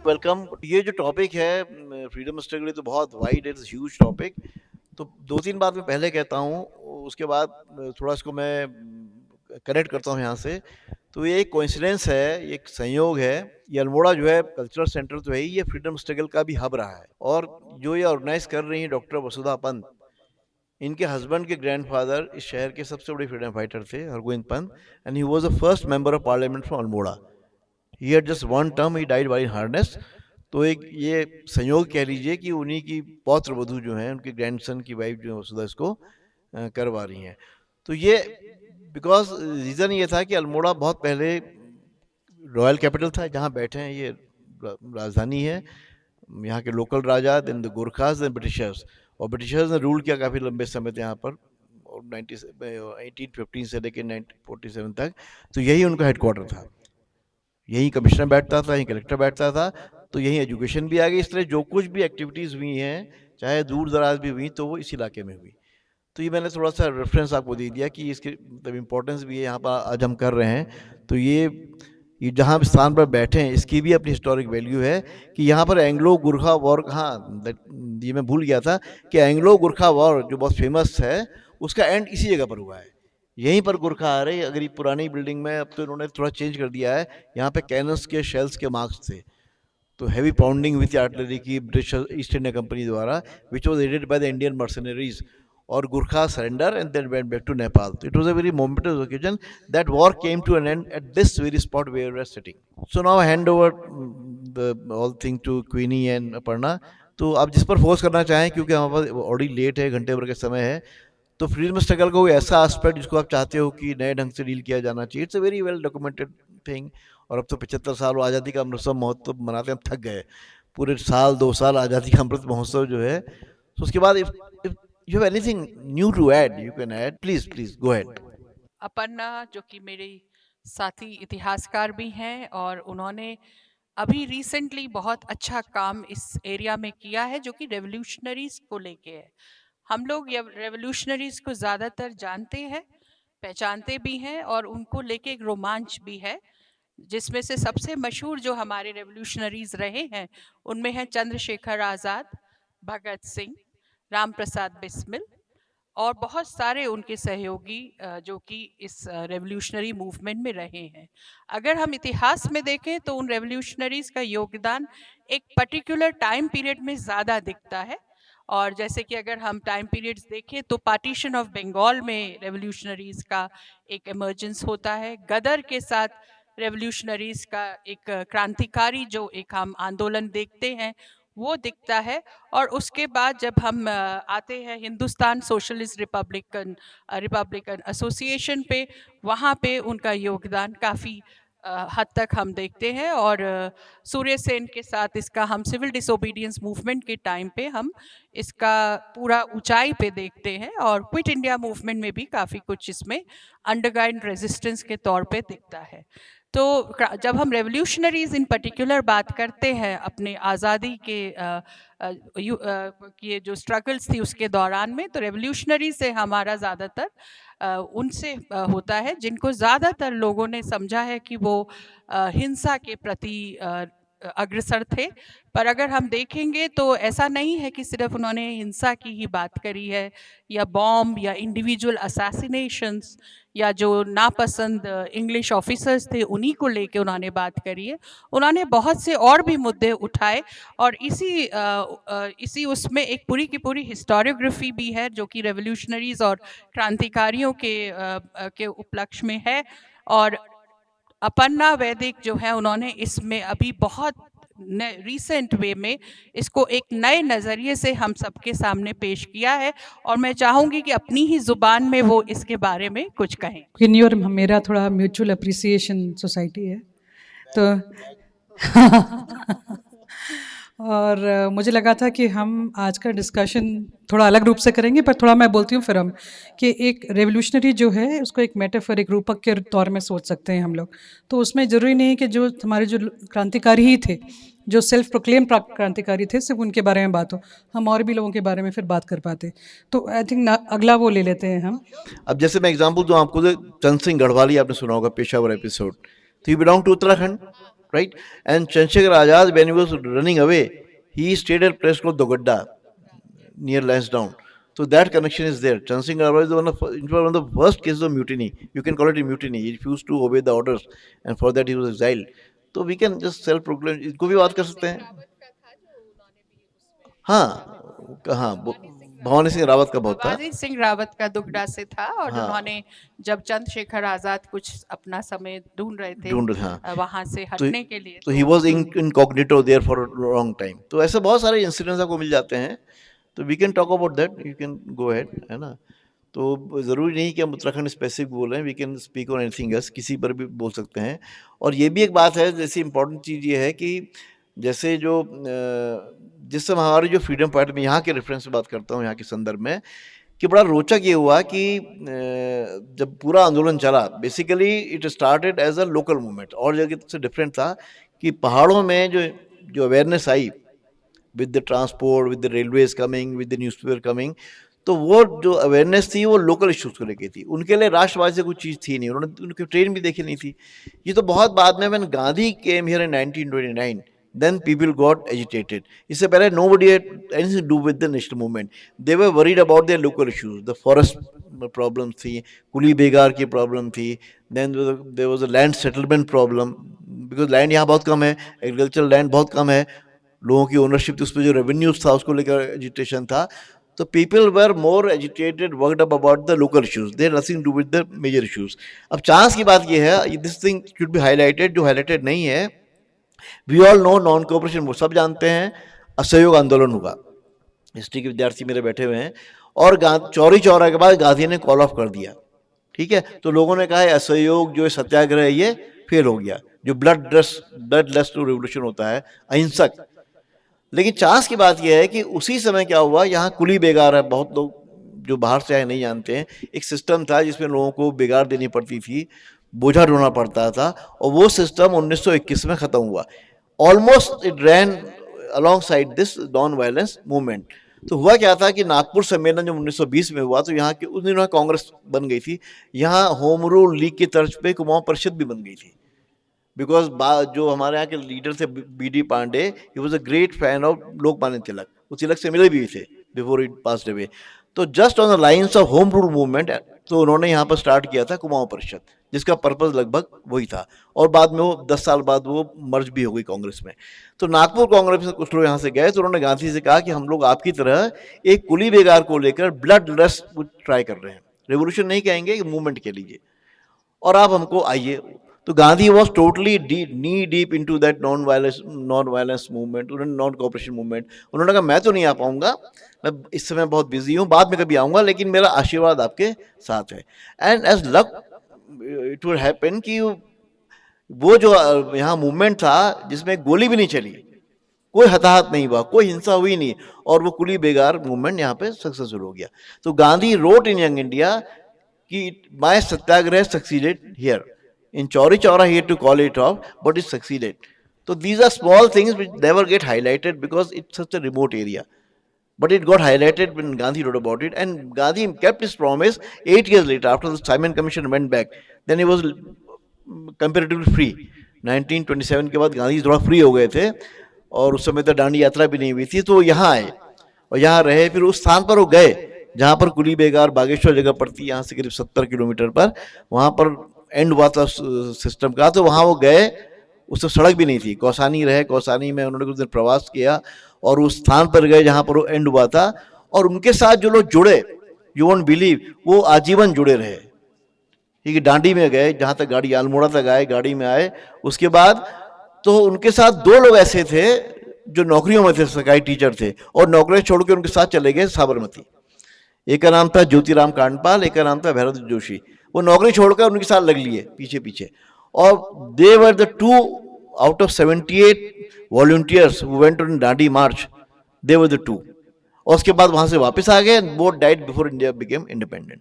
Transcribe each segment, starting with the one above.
Welcome. ये जो topic है फ्रीडम स्ट्रगल, तो बहुत वाइड, इट्स ह्यूज टॉपिक। तो दो तीन बात मैं पहले कहता हूँ, उसके बाद थोड़ा इसको मैं कनेक्ट करता हूँ यहाँ से। तो ये एक कोइंसिडेंस है, ये एक संयोग है। ये अल्मोड़ा जो है कल्चरल सेंटर तो है ही, ये फ्रीडम स्ट्रगल का भी हब रहा है। और जो ये ऑर्गेनाइज कर रही हैं डॉक्टर वसुधा पंत, इनके हस्बैंड के ग्रैंडफादर इस शहर के सबसे बड़े फ्रीडम फाइटर थे, Hargovind Pant, and he was the first member of parliament from Almora. He had just one term, he died by harness. तो एक ये संयोग कह लीजिए कि उन्हीं की पौत्र वधू जो हैं, उनके ग्रैंडसन की वाइफ जो है वसुधा, इसको करवा रही हैं। तो ये बिकॉज रीज़न ये था कि अल्मोड़ा बहुत पहले रॉयल कैपिटल था, जहाँ बैठे हैं ये राजधानी है। यहाँ के लोकल राजा, then the Gorkhas, then Britishers. और ब्रिटिशर्स ने रूल किया काफ़ी लंबे समय तक यहाँ पर, और 1815 से लेकर 1947 तक। तो यही उनका हेडक्वार्टर था, यहीं कमिश्नर बैठता था, यहीं कलेक्टर बैठता था। तो यहीं एजुकेशन भी आ गई। इस तरह जो कुछ भी एक्टिविटीज़ हुई हैं, चाहे दूर दराज भी हुई, तो वो इस इलाके में हुई। तो ये मैंने थोड़ा सा रेफरेंस आपको दे दिया कि इसकी मतलब इम्पोर्टेंस भी है, यहाँ पर आज हम कर रहे हैं। तो ये जहाँ स्थान पर बैठे हैं, इसकी भी अपनी हिस्टोरिक वैल्यू है कि यहाँ पर एंग्लो गुरखा वॉर, हाँ ये मैं भूल गया था कि एंग्लो गुरखा वॉर जो बहुत फेमस है, उसका एंड इसी जगह पर हुआ है। यहीं पर गुरखा आ रहे। अगर ये पुरानी बिल्डिंग में, अब तो इन्होंने थोड़ा चेंज कर दिया है, यहाँ पे कैनन्स के शेल्स के मार्क्स थे। तो हैवी पाउंडिंग विथ आर्टिलरी की ब्रिटिश ईस्ट इंडिया कंपनी द्वारा, विच वॉज एडेड बाय द इंडियन मर्सनरीज, और Gurkha surrender and then went back to Nepal. तो it was a very momentous occasion that war came to an end at this very spot where we are sitting. So now hand over the all thing to Queenie and Aparna. तो आप जिस पर focus करना चाहें, क्योंकि हमारे पास already late है, घंटे भर का समय है। तो फ्रीडम स्ट्रगल का कोई ऐसा एस्पेक्ट जिसको आप चाहते हो कि नए ढंग से डील किया जाना चाहिए? It's a very well documented thing. और अब तो 75 साल आज़ादी का अमृत महोत्सव मनाते हम थक गए। पूरे साल 2 साल आज़ादी का अमृत महोत्सव जो है। तो उसके बाद if you have anything new to add, you can add, please please go ahead. Aparna जो कि मेरी साथी इतिहासकार भी हैं और उन्होंने अभी रिसेंटली बहुत अच्छा काम इस एरिया में किया है जो कि रेवोल्यूशनरीज को लेके है। हम लोग ये रेवोल्यूशनरीज को ज़्यादातर जानते हैं, पहचानते भी हैं और उनको लेके एक रोमांच भी है, जिसमें से सबसे मशहूर जो हमारे रेवोल्यूशनरीज रहे हैं उनमें है चंद्रशेखर आज़ाद, भगत सिंह, राम प्रसाद बिस्मिल और बहुत सारे उनके सहयोगी जो कि इस रेवोल्यूशनरी मूवमेंट में रहे हैं। अगर हम इतिहास में देखें तो उन रेवोल्यूशनरीज का योगदान एक पर्टिकुलर टाइम पीरियड में ज़्यादा दिखता है। और जैसे कि अगर हम टाइम पीरियड्स देखें तो पार्टीशन ऑफ बंगाल में रेवोल्यूशनरीज का एक इमर्जेंस होता है। गदर के साथ रेवोल्यूशनरीज का एक क्रांतिकारी जो एक हम आंदोलन देखते हैं वो दिखता है। और उसके बाद जब हम आते हैं हिंदुस्तान सोशलिस्ट रिपब्लिकन एसोसिएशन पे, वहाँ पे उनका योगदान काफ़ी हद तक हम देखते हैं। और सूर्य सेन के साथ इसका हम सिविल डिसोबीडियंस मूवमेंट के टाइम पे हम इसका पूरा ऊंचाई पे देखते हैं। और क्विट इंडिया मूवमेंट में भी काफ़ी कुछ इसमें अंडरग्राउंड रेजिस्टेंस के तौर पे दिखता है। तो जब हम रेवोल्यूशनरीज इन पर्टिकुलर बात करते हैं अपने आज़ादी के ये जो स्ट्रगल्स थी उसके दौरान में, तो रेवोल्यूशनरी से हमारा ज़्यादातर उनसे होता है जिनको ज़्यादातर लोगों ने समझा है कि वो हिंसा के प्रति अग्रसर थे। पर अगर हम देखेंगे तो ऐसा नहीं है कि सिर्फ उन्होंने हिंसा की ही बात करी है, या बॉम्ब या इंडिविजुअल असैसिनेशंस या जो नापसंद इंग्लिश ऑफिसर्स थे उन्हीं को लेके उन्होंने बात करी है। उन्होंने बहुत से और भी मुद्दे उठाए और इसी उसमें एक पूरी की पूरी हिस्टोरियोग्राफी भी है जो कि रेवोल्यूशनरीज और क्रांतिकारियों के उपलक्ष्य में है। और अपर्णा वैदिक जो है उन्होंने इसमें अभी बहुत रिसेंट वे में इसको एक नए नज़रिए से हम सबके सामने पेश किया है। और मैं चाहूँगी कि अपनी ही ज़ुबान में वो इसके बारे में कुछ कहें। किन्नी और मेरा थोड़ा म्यूचुअल अप्रिसिएशन सोसाइटी है तो और मुझे लगा था कि हम आज का डिस्कशन थोड़ा अलग रूप से करेंगे, पर थोड़ा मैं बोलती हूँ फिर हम कि एक रेवोल्यूशनरी जो है उसको एक मेटाफर, एक रूपक के तौर में सोच सकते हैं हम लोग। तो उसमें ज़रूरी नहीं है कि जो हमारे जो क्रांतिकारी ही थे, जो सेल्फ प्रोक्लेम क्रांतिकारी थे, सिर्फ उनके बारे में बात हो, हम और भी लोगों के बारे में फिर बात कर पाते। तो आई थिंक अगला वो ले लेते हैं हम। अब जैसे मैं एग्जांपल दूं आपको, तो चंद सिंह गढ़वाली आपने सुना होगा, पेशावर एपिसोड। तो you belong to Uttarakhand, right? And Chandrasekhar Azad, when he was running away, he stayed at a place called Dogadda near Lansdowne. So that connection is there. Chandrasekhar Azad is one of the worst cases of mutiny. You can call it a mutiny. He refused to obey the orders, and for that he was exiled. So we can just self-proclaim. इसको भी बात कर सकते हैं. हाँ, कहाँ भवानी सिंह रावत का बहुत था. भवानी सिंह रावत का दुगडा से था, और हाँ. उन्होंने जब चंद्रशेखर आजाद कुछ अपना समय ढूंढ रहे थे हाँ. वहां से हटने के लिए, तो he was incognito there for a long time. तो ऐसे बहुत सारे इंसिडेंट्स आपको मिल जाते हैं. तो we can talk about that, you can go ahead, है ना. तो ज़रूरी नहीं कि हम उत्तराखंड स्पेसिफिक बोलें, we can speak on anything else, किसी पर भी बोल सकते हैं. और ये भी एक बात है, जैसे इम्पोर्टेंट चीज़ ये है कि जैसे जो जिस समय हमारी जो फ्रीडम फाइटर, में यहाँ के रेफरेंस से बात करता हूँ, यहाँ के संदर्भ में, कि बड़ा रोचक ये हुआ कि जब पूरा आंदोलन चला, basically it started as a local movement, और जगह से डिफरेंट था कि पहाड़ों में जो अवेयरनेस आई with the transport, with the railways coming, with the newspaper coming, तो वो जो अवेयरनेस थी वो लोकल इश्यूज़ को लेके थी. उनके लिए राष्ट्रवाद से कुछ चीज़ थी नहीं, उन्होंने उनकी ट्रेन भी देखी नहीं थी. ये तो बहुत बाद में, when Gandhi came here in 1929, then people got agitated. इससे पहले nobody had anything to do with the national movement. They were worried about their local issues. The forest problems थी, कुली बेगार की प्रॉब्लम थी, then there was a land settlement problem, because land यहाँ बहुत कम है, agricultural land बहुत कम है, लोगों की ओनरशिप थी, उस पर जो रेवेन्यूज था उसको लेकर एजिटेशन था. तो people were more agitated, worked up about the local issues, they nothing do with the major issues. अब चांस की बात यह है, this thing should be highlighted, जो हाईलाइटेड नहीं है. We all know non cooperation, सब जानते हैं, असहयोग आंदोलन हुआ. हिस्ट्री के विद्यार्थी मेरे बैठे हुए हैं, और चौरी चौरा के बाद गांधी ने कॉल ऑफ कर दिया. ठीक है, तो लोगों ने कहा है असहयोग जो सत्याग्रह है ये फेल हो गया, जो ब्लडलेस रिवोल्यूशन होता है, अहिंसक. लेकिन चांस की बात यह है कि उसी समय क्या हुआ, यहाँ कुली बेगार है, बहुत लोग जो बाहर से आए नहीं जानते हैं, एक सिस्टम था जिसमें लोगों को बेगार देनी पड़ती थी, बोझा ढोना पड़ता था, और वो सिस्टम 1921 में ख़त्म हुआ. Almost it ran alongside this non violence movement. तो हुआ क्या था कि नागपुर सम्मेलन जब 1920 में हुआ, तो यहाँ के उस दिनों कांग्रेस बन गई थी, यहाँ होम रूल लीग की तर्ज पे कुमाऊं परिषद भी बन गई थी. बिकॉज जो हमारे यहाँ के लीडर थे B D. Pande, he was a great fan of Lokmanya Tilak, वो तिलक से मिले भी थे बिफोर इट पास्ड अवे. तो just on the lines of home rule movement, तो उन्होंने यहाँ पर स्टार्ट किया था कुमाऊं परिषद, जिसका पर्पस लगभग वही था. और बाद में वो 10 साल बाद वो मर्ज भी हो गई कांग्रेस में. तो नागपुर कांग्रेस में कुछ लोग यहाँ से गए, तो उन्होंने गांधी से कहा कि हम लोग आपकी तरह एक कुली बेगार को लेकर ब्लड लेस ट्राई कर रहे हैं, रेवोल्यूशन नहीं कहेंगे, मूवमेंट के लिए, और आप हमको आइए. तो Gandhi was totally knee deep into that non violence movement, non cooperation movement. उन्होंने कहा मैं तो नहीं आ पाऊंगा, मैं इस समय बहुत बिजी हूँ, बाद में कभी आऊँगा, लेकिन मेरा आशीर्वाद आपके साथ है. And as luck it would happen कि वो जो यहाँ मूवमेंट था जिसमें गोली भी नहीं चली, कोई हताहत नहीं हुआ, कोई हिंसा हुई नहीं, और वो कुली बेगार मूवमेंट यहाँ पे सक्सेसफुल हो गया. तो Gandhi wrote in Young India कि my satyagraha succeeded here. In Chauri Chaura he had to call it off, but it succeeded. So these are small things which never get highlighted because it's such a remote area. But it got highlighted when Gandhi wrote about it, and Gandhi kept his promise 8 years later after the Simon Commission went back. Then he was comparatively free. 1927 के बाद गांधी थोड़ा free हो गए थे, और उस समय तो दांडी यात्रा भी नहीं हुई थी, तो यहाँ आए और यहाँ रहे. फिर उस स्थान पर वो गए जहाँ पर कुली बेगार बागेश्वर जगह पड़ती, यहाँ से करीब 70 किलोमीटर पर, वहाँ पर एंड हुआ था सिस्टम का. तो वहाँ वो गए, उससे सड़क भी नहीं थी, कौसानी रहे, कौसानी में उन्होंने कुछ दिन प्रवास किया, और उस स्थान पर गए जहाँ पर वो एंड हुआ था. और उनके साथ जो लोग जुड़े, यू वोंट बिलीव, वो आजीवन जुड़े रहे. ठीक है, डांडी में गए, जहाँ तक गाड़ी अल्मोड़ा तक आए, गाड़ी में आए. उसके बाद तो उनके साथ 2 लोग ऐसे थे जो नौकरियों में थे, सरकारी टीचर थे, और नौकरी छोड़ के उनके साथ चले गए साबरमती. एक का नाम था ज्योतिराम कांडपाल, एक का नाम था भैरव जोशी. वो नौकरी छोड़कर उनके साथ लग लिए पीछे पीछे, और they were the 2 out of 78 volunteers who went on Dandi march, they were the 2. और उसके बाद वहां से वापस आ गए, both died before India became independent.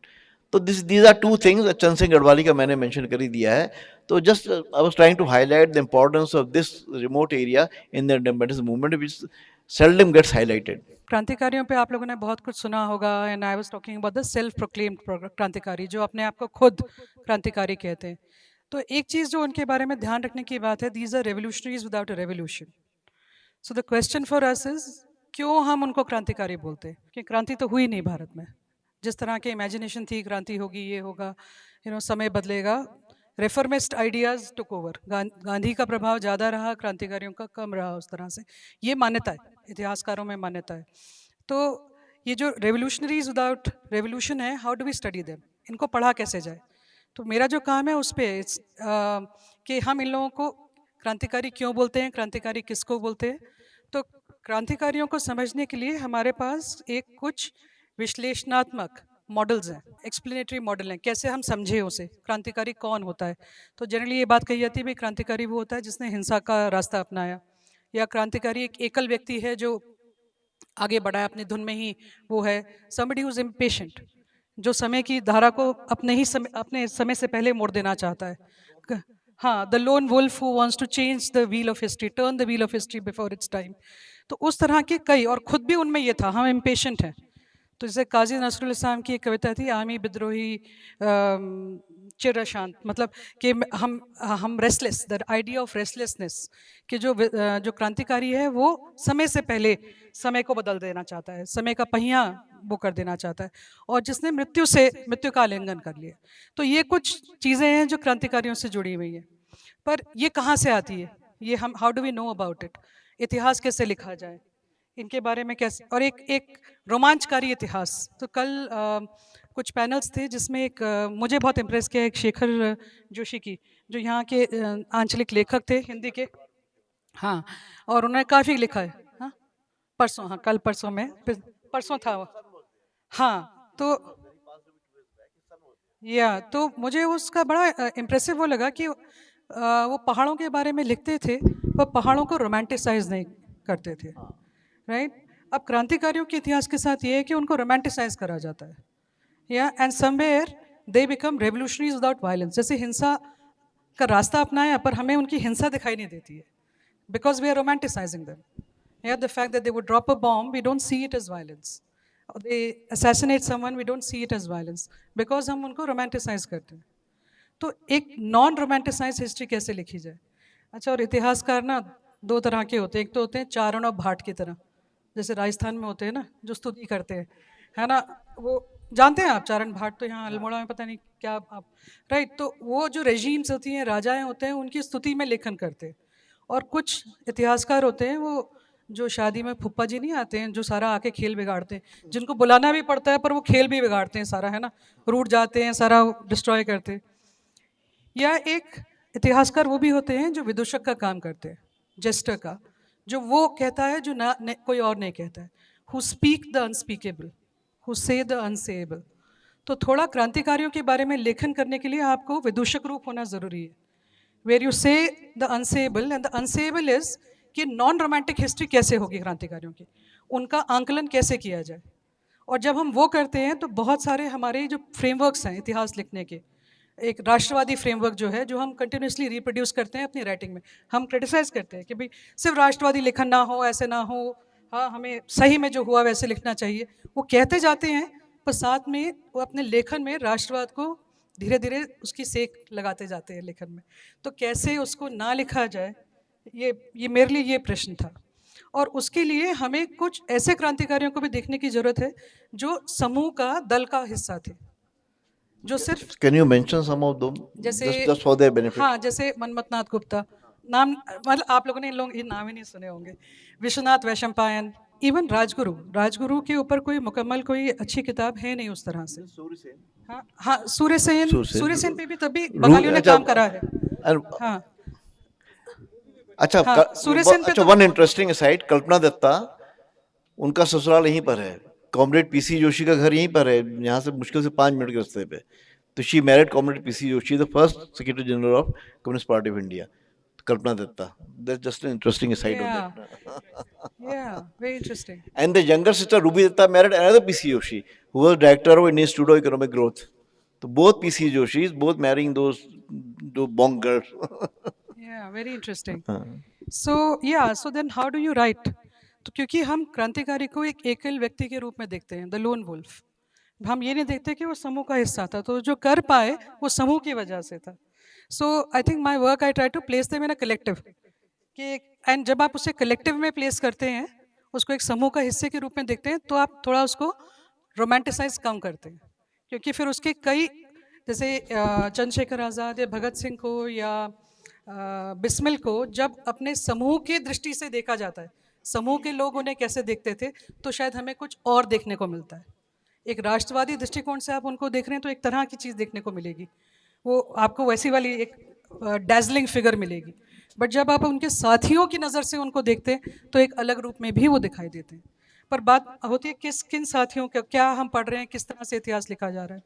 तो these are 2 things. Chand Singh Garhwali का मैंने मेंशन कर ही दिया है. तो just I was trying to highlight the importance of this remote area in the independence movement, which seldom gets highlighted. क्रांतिकारियों पे आप लोगों ने बहुत कुछ सुना होगा, and I was talking about the self proclaimed क्रांतिकारी, जो अपने आप को खुद क्रांतिकारी कहते हैं. तो एक चीज़ जो उनके बारे में ध्यान रखने की बात है, these are revolutionaries without a revolution. So the question for us is, क्यों हम उनको क्रांतिकारी बोलते हैं? कि क्रांति तो हुई नहीं भारत में. जिस तरह की इमेजिनेशन थी क्रांति होगी, ये होगा, समय बदलेगा, रेफॉर्मिस्ट आइडियाज टुक ओवर. गांधी का प्रभाव ज़्यादा रहा, क्रांतिकारियों का कम रहा. उस तरह से ये मान्यता है, इतिहासकारों में मान्यता है. तो ये जो रेवोल्यूशनरीज विदाउट रेवोल्यूशन है, how do we study them? इनको पढ़ा कैसे जाए? तो मेरा जो काम है उस पर कि हम इन लोगों को क्रांतिकारी क्यों बोलते हैं, क्रांतिकारी किसको बोलते हैं. तो क्रांतिकारियों को समझने के लिए हमारे पास एक कुछ विश्लेषणात्मक मॉडल्स हैं, एक्सप्लेनेटरी मॉडल हैं, कैसे हम समझे उसे, क्रांतिकारी कौन होता है. तो जनरली ये बात कही जाती है भाई क्रांतिकारी वो होता है जिसने हिंसा का रास्ता अपनाया, या क्रांतिकारी एक एकल व्यक्ति है जो आगे बढ़ा है अपनी धुन में ही. वो है समबडी हु इज इम्पेशेंट, जो समय की धारा को अपने समय से पहले मोड़ देना चाहता है. हाँ, the lone wolf who wants to change the wheel of history, turn the wheel of history before its time. तो उस तरह के कई, और खुद भी उनमें ये था, हम इम्पेशेंट हैं. तो जैसे काजी नसरुल इस्लाम की एक कविता थी, आमी विद्रोही चिर अशांत, मतलब कि हम restless, the idea of restlessness, कि जो क्रांतिकारी है वो समय से पहले समय को बदल देना चाहता है, समय का पहिया वो कर देना चाहता है, और जिसने मृत्यु का आलिंगन कर लिया. तो ये कुछ चीज़ें हैं जो क्रांतिकारियों से जुड़ी हुई हैं. पर ये कहाँ से आती है, ये हम how do we know about it? इतिहास कैसे लिखा जाए, इनके बारे में कैसे, और एक रोमांचकारी इतिहास. तो कल कुछ पैनल्स थे जिसमें मुझे बहुत इम्प्रेस किया एक शेखर जोशी की, जो यहाँ के आंचलिक लेखक थे हिंदी के. हाँ, और उन्होंने काफ़ी लिखा है. हाँ, परसों, हाँ कल परसों में, परसों था वो. हाँ, तो मुझे उसका बड़ा इम्प्रेसिव वो लगा कि वो पहाड़ों के बारे में लिखते थे पर पहाड़ों को रोमांटिसाइज नहीं करते थे. राइट. अब क्रांतिकारियों के इतिहास के साथ ये है कि उनको रोमांटिसाइज करा जाता है, या and somewhere they become revolutionaries without violence. जैसे हिंसा का रास्ता अपनाया पर हमें उनकी हिंसा दिखाई नहीं देती है, because we are romanticising them. या the fact that they would drop a bomb, we don't see it as violence. They assassinate someone, we don't see it as violence, because हम उनको रोमांटिसाइज करते हैं. तो एक नॉन रोमांटिसाइज हिस्ट्री कैसे लिखी जाए? अच्छा, और इतिहासकार ना दो तरह के होते हैं. एक तो होते हैं चारण और भाट की तरह, जैसे राजस्थान में होते हैं ना, जो स्तुति करते हैं, है ना. वो जानते हैं आप चारण भाट? तो यहाँ अल्मोड़ा में पता नहीं क्या आप. राइट. तो वो जो रेजीम्स होती हैं, राजाएं होते हैं, उनकी स्तुति में लेखन करते हैं. और कुछ इतिहासकार होते हैं वो जो शादी में फुप्पा जी नहीं आते हैं, जो सारा आके खेल बिगाड़ते हैं, जिनको बुलाना भी पड़ता है पर वो खेल भी बिगाड़ते हैं सारा, है ना, रूठ जाते हैं, सारा डिस्ट्रॉय करते हैं. या एक इतिहासकार वो भी होते हैं जो विदूषक का काम करते हैं, जेस्टर का, जो वो कहता है जो कोई और नहीं कहता है, who speak the unspeakable, who से द अनसेएबल. तो थोड़ा क्रांतिकारियों के बारे में लेखन करने के लिए आपको विदूषक रूप होना ज़रूरी है, वेर यू से द अनसेएबल. एंड द अनसेएबल इज कि नॉन रोमांटिक हिस्ट्री कैसे होगी क्रांतिकारियों की, उनका आंकलन कैसे किया जाए. और जब हम वो करते हैं तो बहुत सारे हमारे जो फ्रेमवर्क्स हैं इतिहास लिखने के, एक राष्ट्रवादी फ्रेमवर्क जो है, जो हम कंटिन्यूसली रिप्रोड्यूस करते हैं अपनी राइटिंग में, हम क्रिटिसाइज करते हैं कि भाई सिर्फ राष्ट्रवादी लेखन ना हो, ऐसे ना हो, हाँ हमें सही में जो हुआ वैसे लिखना चाहिए. वो कहते जाते हैं पर साथ में वो अपने लेखन में राष्ट्रवाद को धीरे धीरे उसकी सेक लगाते जाते हैं लेखन में. तो कैसे उसको ना लिखा जाए, ये मेरे लिए ये प्रश्न था. और उसके लिए हमें कुछ ऐसे क्रांतिकारियों को भी देखने की जरूरत है जो समूह का, दल का हिस्सा थे, जो सिर्फ. Can you mention some of them? जैसे just for their benefit. हाँ, जैसे मनमथनाथ गुप्ता, नाम मतलब आप लोगों ने ये नाम ही नहीं सुने होंगे. विश्वनाथ वैशंपायन, इवन राजगुरु के ऊपर कोई मुकम्मल कोई अच्छी किताब है नहीं उस तरह से. हाँ, सूर्यसेन पे भी तभी बंगालियों ने काम करा है. हाँ, अच्छा, वन इंटरेस्टिंग साइड, कल्पना दत्ता, उनका ससुराल यहीं पर है, कॉमरेड पीसी जोशी का घर यहीं पर है, यहाँ से मुश्किल से 5 मिनट के रास्ते पे. तो she married comrade PC Joshi, the first secretary general of communist party of India, Kalpana Dutta. That's just an interesting side of that. Yeah, very interesting. And the younger sister Ruby Datta married another PC Joshi, who was director of Indian Institute of Economic Growth. So both PC Joshis, both marrying those bong girls. Yeah, very interesting. So then how do you write? तो क्योंकि हम क्रांतिकारी को एक एकल व्यक्ति के रूप में देखते हैं, द लोन वुल्फ. हम ये नहीं देखते कि वो समूह का हिस्सा था, तो जो कर पाए वो समूह की वजह से था. So I think my work I try to place them in a collective, कि एंड जब आप उसे कलेक्टिव में प्लेस करते हैं, उसको एक समूह का हिस्से के रूप में देखते हैं, तो आप थोड़ा उसको रोमांटिसाइज कम करते हैं, क्योंकि फिर उसके कई, जैसे चंद्रशेखर आज़ाद या भगत सिंह को या बिस्मिल को जब अपने समूह की दृष्टि से देखा जाता है, समूह के लोग उन्हें कैसे देखते थे, तो शायद हमें कुछ और देखने को मिलता है। एक राष्ट्रवादी दृष्टिकोण से आप उनको देख रहे हैं तो एक तरह की चीज़ देखने को मिलेगी, वो आपको वैसी वाली एक डैजलिंग फिगर मिलेगी। बट जब आप उनके साथियों की नज़र से उनको देखते हैं तो एक अलग रूप में भी वो दिखाई देते हैं। पर बात होती है किस किन साथियों का क्या हम पढ़ रहे हैं, किस तरह से इतिहास लिखा जा रहा है,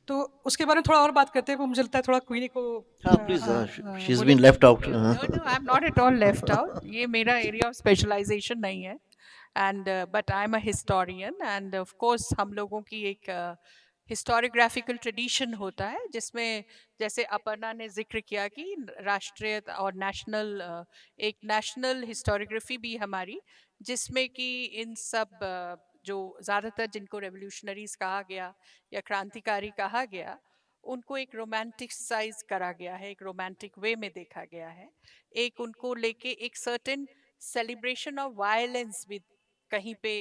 तो उसके बारे में थोड़ा और बात करते हैं। वो मुझे लगता है थोड़ा क्वीनी को हाँ प्लीज, शी इज बीन बोलेंगे। Left out. No, no, I'm not at all left out. ये मेरा area of specialization नहीं है. And but I'm a historian, and of course हम लोगों की एक historiographical tradition होता है, जिसमें जैसे अपर्णा ने जिक्र किया कि राष्ट्रीय और नेशनल, एक नेशनल historiography भी हमारी, जिसमें कि इन सब जो ज़्यादातर जिनको रेवोल्यूशनरीज कहा गया या क्रांतिकारी कहा गया, उनको एक रोमांटिसाइज करा गया है, एक रोमांटिक वे में देखा गया है, एक उनको लेके एक सर्टेन सेलिब्रेशन ऑफ वायलेंस भी कहीं पे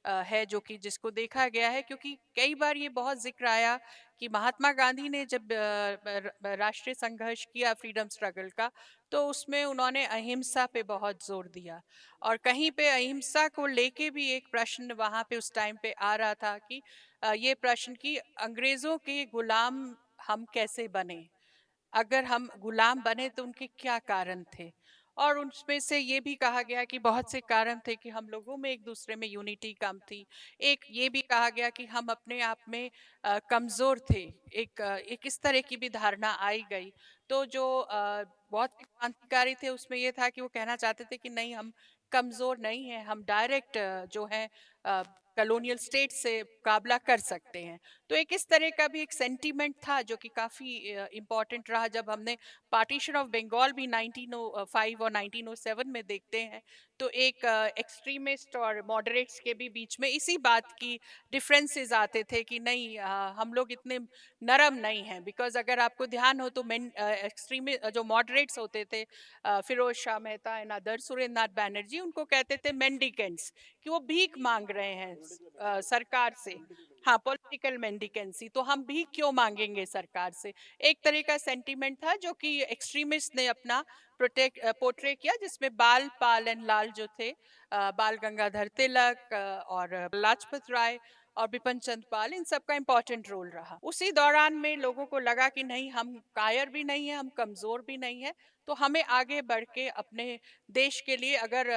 है, जो कि जिसको देखा गया है, क्योंकि कई बार ये बहुत जिक्र आया कि महात्मा गांधी ने जब राष्ट्रीय संघर्ष किया फ्रीडम स्ट्रगल का, तो उसमें उन्होंने अहिंसा पे बहुत जोर दिया, और कहीं पे अहिंसा को लेके भी एक प्रश्न वहाँ पे उस टाइम पे आ रहा था कि ये प्रश्न कि अंग्रेजों के गुलाम हम कैसे बने, अगर हम गुलाम बने तो उनके क्या कारण थे, और उसमें से ये भी कहा गया कि बहुत से कारण थे कि हम लोगों में एक दूसरे में यूनिटी कम थी, एक ये भी कहा गया कि हम अपने आप में कमज़ोर थे, एक इस तरह की भी धारणा आई गई। तो जो बहुत से क्रांतिकारी थे उसमें ये था कि वो कहना चाहते थे कि नहीं, हम कमज़ोर नहीं हैं, हम डायरेक्ट जो है कॉलोनियल स्टेट से मुकाबला कर सकते हैं। तो एक इस तरह का भी एक सेंटीमेंट था जो कि काफ़ी इम्पॉर्टेंट रहा। जब हमने पार्टीशन ऑफ बंगाल भी 1905 और 1907 में देखते हैं, तो एक एक्सट्रीमिस्ट और मॉडरेट्स के भी बीच में इसी बात की डिफरेंसेस आते थे कि नहीं, हम लोग इतने नरम नहीं हैं, बिकॉज अगर आपको ध्यान हो तो एक्सट्रीम जो मॉडरेट्स होते थे, फिरोज शाह मेहता एंड अदर, सुरेंद्र नाथ बैनर्जी, उनको कहते थे मेंडिकेंट्स, कि वो भीख मांग रहे हैं सरकार से। हाँ, पॉलिटिकल मेंडिकेंसी, तो हम भीख क्यों मांगेंगे सरकार से, एक तरह का सेंटीमेंट था जो कि एक्सट्रीमिस्ट ने अपना पोर्ट्रे किया, जिसमें बाल पाल एंड लाल जो थे, बाल गंगाधर तिलक और लाजपत राय और बिपिन चंद्र पाल, इन सब का इम्पोर्टेंट रोल रहा। उसी दौरान में लोगों को लगा कि नहीं, हम कायर भी नहीं है, हम कमजोर भी नहीं है, तो हमें आगे बढ़ के अपने देश के लिए अगर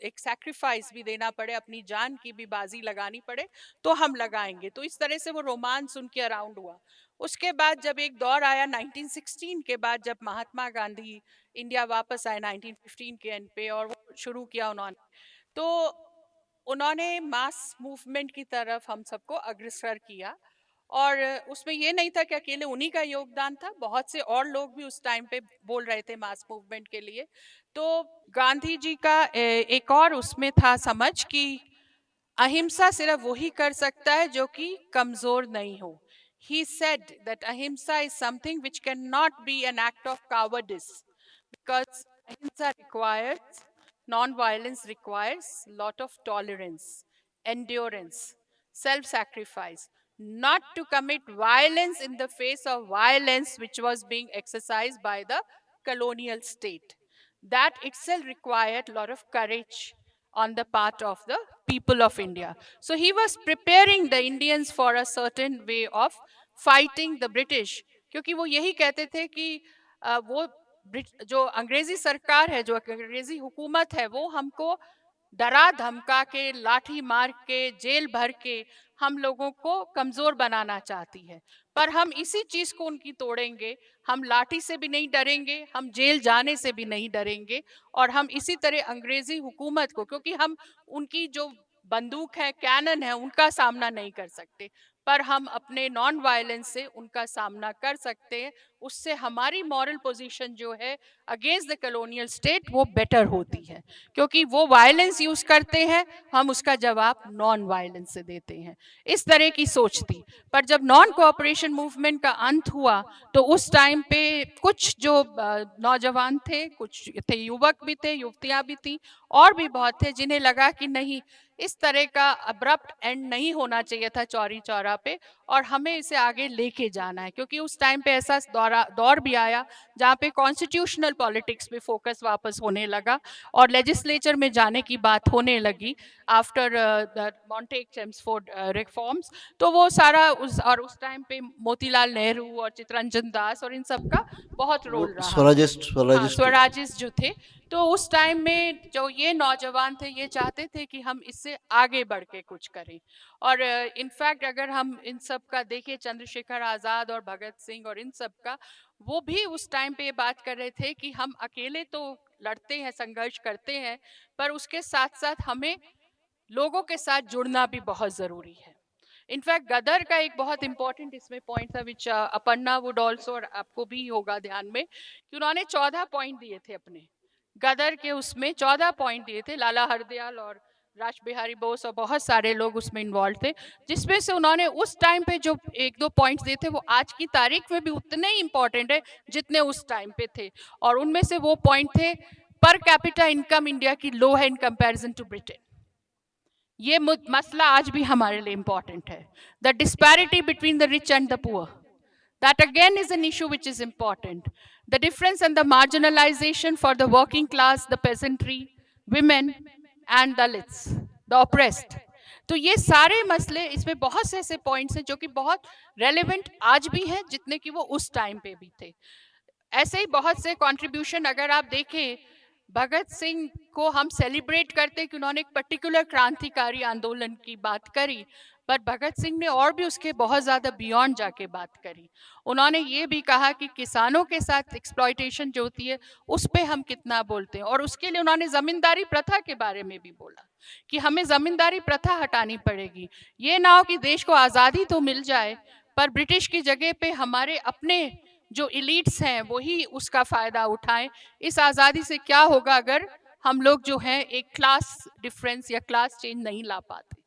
एक सैक्रिफाइस भी देना पड़े, अपनी जान की भी बाजी लगानी पड़े, तो हम लगाएंगे। तो इस तरह से वो रोमांस उनके अराउंड हुआ। उसके बाद जब एक दौर आया 1916 के बाद, जब महात्मा गांधी इंडिया वापस आए 1915 के एंड पे, और वो शुरू किया उन्होंने, तो उन्होंने मास मूवमेंट की तरफ हम सबको अग्रसर किया। और उसमें ये नहीं था कि अकेले उन्हीं का योगदान था, बहुत से और लोग भी उस टाइम पे बोल रहे थे मास मूवमेंट के लिए। तो गांधी जी का एक और उसमें था समझ कि अहिंसा सिर्फ वही कर सकता है जो कि कमजोर नहीं हो। He said that ahimsa is something which cannot be an act of cowardice, because ahimsa requires, non-violence requires lot of tolerance, endurance, self-sacrifice, not to commit violence in the face of violence which was being exercised by the colonial state. That itself required a lot of courage on the part of the people of India. So he was preparing the Indians for a certain way of fighting the British, क्योंकि वो यही कहते थे कि वो जो अंग्रेजी सरकार है, जो अंग्रेजी हुकूमत है, वो हमको डरा धमका के, लाठी मार के, जेल भर के हम लोगों को कमजोर बनाना चाहती है। पर हम इसी चीज को उनकी तोड़ेंगे, हम लाठी से भी नहीं डरेंगे, हम जेल जाने से भी नहीं डरेंगे, और हम इसी तरह अंग्रेजी हुकूमत को, क्योंकि हम उनकी जो बंदूक है, कैनन है, उनका सामना नहीं कर सकते, पर हम अपने नॉन वायलेंस से उनका सामना कर सकते हैं। उससे हमारी मॉरल पोजीशन जो है अगेंस्ट द कॉलोनियल स्टेट वो बेटर होती है, क्योंकि वो वायलेंस यूज करते हैं, हम उसका जवाब नॉन वायलेंस से देते हैं। इस तरह की सोच थी। पर जब नॉन कोऑपरेशन मूवमेंट का अंत हुआ तो उस टाइम पे कुछ जो नौजवान थे, कुछ थे युवक भी थे, युवतियां भी थी, और भी बहुत थे जिन्हें लगा कि नहीं, इस तरह का अब्रप्ट एंड नहीं होना चाहिए था चौरी चौरा पे, और हमें इसे आगे लेके जाना है। क्योंकि उस टाइम पे ऐसा दौर भी आया जहाँ पे कॉन्स्टिट्यूशनल पॉलिटिक्स पे फोकस वापस होने लगा और लेजिस्लेचर में जाने की बात होने लगी आफ्टर द मॉन्टेक चेम्सफोर्ड रिफॉर्म्स। तो वो सारा उस टाइम पे मोतीलाल नेहरू और चित्तरंजन दास और इन सब का बहुत वो रोल रहा। स्वराजिस्ट हाँ, स्वराजिस्ट स्वराजिस्ट जो थे, तो उस टाइम में जो ये नौजवान थे ये चाहते थे कि हम इससे आगे बढ़ के कुछ करें। और इनफैक्ट अगर हम इन सब का देखें, चंद्रशेखर आज़ाद और भगत सिंह और इन सब का, वो भी उस टाइम पे ये बात कर रहे थे कि हम अकेले तो लड़ते हैं, संघर्ष करते हैं, पर उसके साथ साथ हमें लोगों के साथ जुड़ना भी बहुत ज़रूरी है। इनफैक्ट गदर का एक बहुत इंपॉर्टेंट इसमें पॉइंट था, विच अपर्णा वुड ऑल्सो, और आपको भी होगा ध्यान में, कि उन्होंने 14 पॉइंट दिए थे अपने गदर के, उसमें 14 पॉइंट दिए थे। लाला हरदयाल और राज बिहारी बोस और बहुत सारे लोग उसमें इन्वॉल्व थे, जिसमें से उन्होंने उस टाइम पे जो एक दो पॉइंट्स दिए थे वो आज की तारीख में भी उतने ही इंपॉर्टेंट है जितने उस टाइम पे थे। और उनमें से वो पॉइंट थे, पर कैपिटा इनकम इंडिया की लो है इन कंपैरिजन टू ब्रिटेन। ये मसला आज भी हमारे लिए इंपॉर्टेंट है। The disparity between the rich and the poor, that again is an issue which is important. The difference and the marginalization for the working class, the peasantry, women and Dalits, the oppressed. तो ये सारे मसले, इसमें बहुत से ऐसे points हैं जो कि बहुत रेलेवेंट आज भी हैं जितने कि वो उस टाइम पे भी थे। ऐसे ही बहुत से कंट्रीब्यूशन अगर आप देखें, भगत सिंह को हम सेलिब्रेट करते कि उन्होंने एक पर्टिकुलर क्रांतिकारी आंदोलन की बात करी, पर भगत सिंह ने और भी उसके बहुत ज़्यादा बियॉन्ड जाके बात करी। उन्होंने ये भी कहा कि किसानों के साथ एक्सप्लॉयटेशन जो होती है उस पे हम कितना बोलते हैं, और उसके लिए उन्होंने ज़मींदारी प्रथा के बारे में भी बोला कि हमें ज़मींदारी प्रथा हटानी पड़ेगी। ये ना हो कि देश को आज़ादी तो मिल जाए पर ब्रिटिश की जगह पे हमारे अपने जो इलीट्स हैं वही उसका फ़ायदा उठाएं। इस आज़ादी से क्या होगा अगर हम लोग जो हैं एक क्लास डिफरेंस या क्लास चेंज नहीं ला पाते।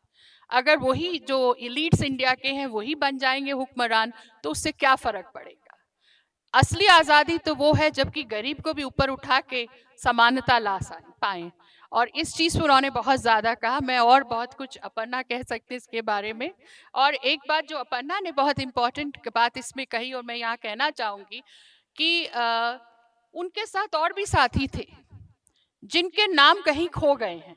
अगर वही जो इलीट्स इंडिया के हैं वही बन जाएंगे हुक्मरान, तो उससे क्या फ़र्क पड़ेगा। असली आज़ादी तो वो है जबकि गरीब को भी ऊपर उठा के समानता ला पाएं। और इस चीज़ पर उन्होंने बहुत ज़्यादा कहा। मैं और बहुत कुछ अपर्णा कह सकते इसके बारे में। और एक बात जो अपर्णा ने बहुत इम्पोर्टेंट बात इसमें कही और मैं यहाँ कहना चाहूँगी कि उनके साथ और भी साथी थे जिनके नाम कहीं खो गए हैं,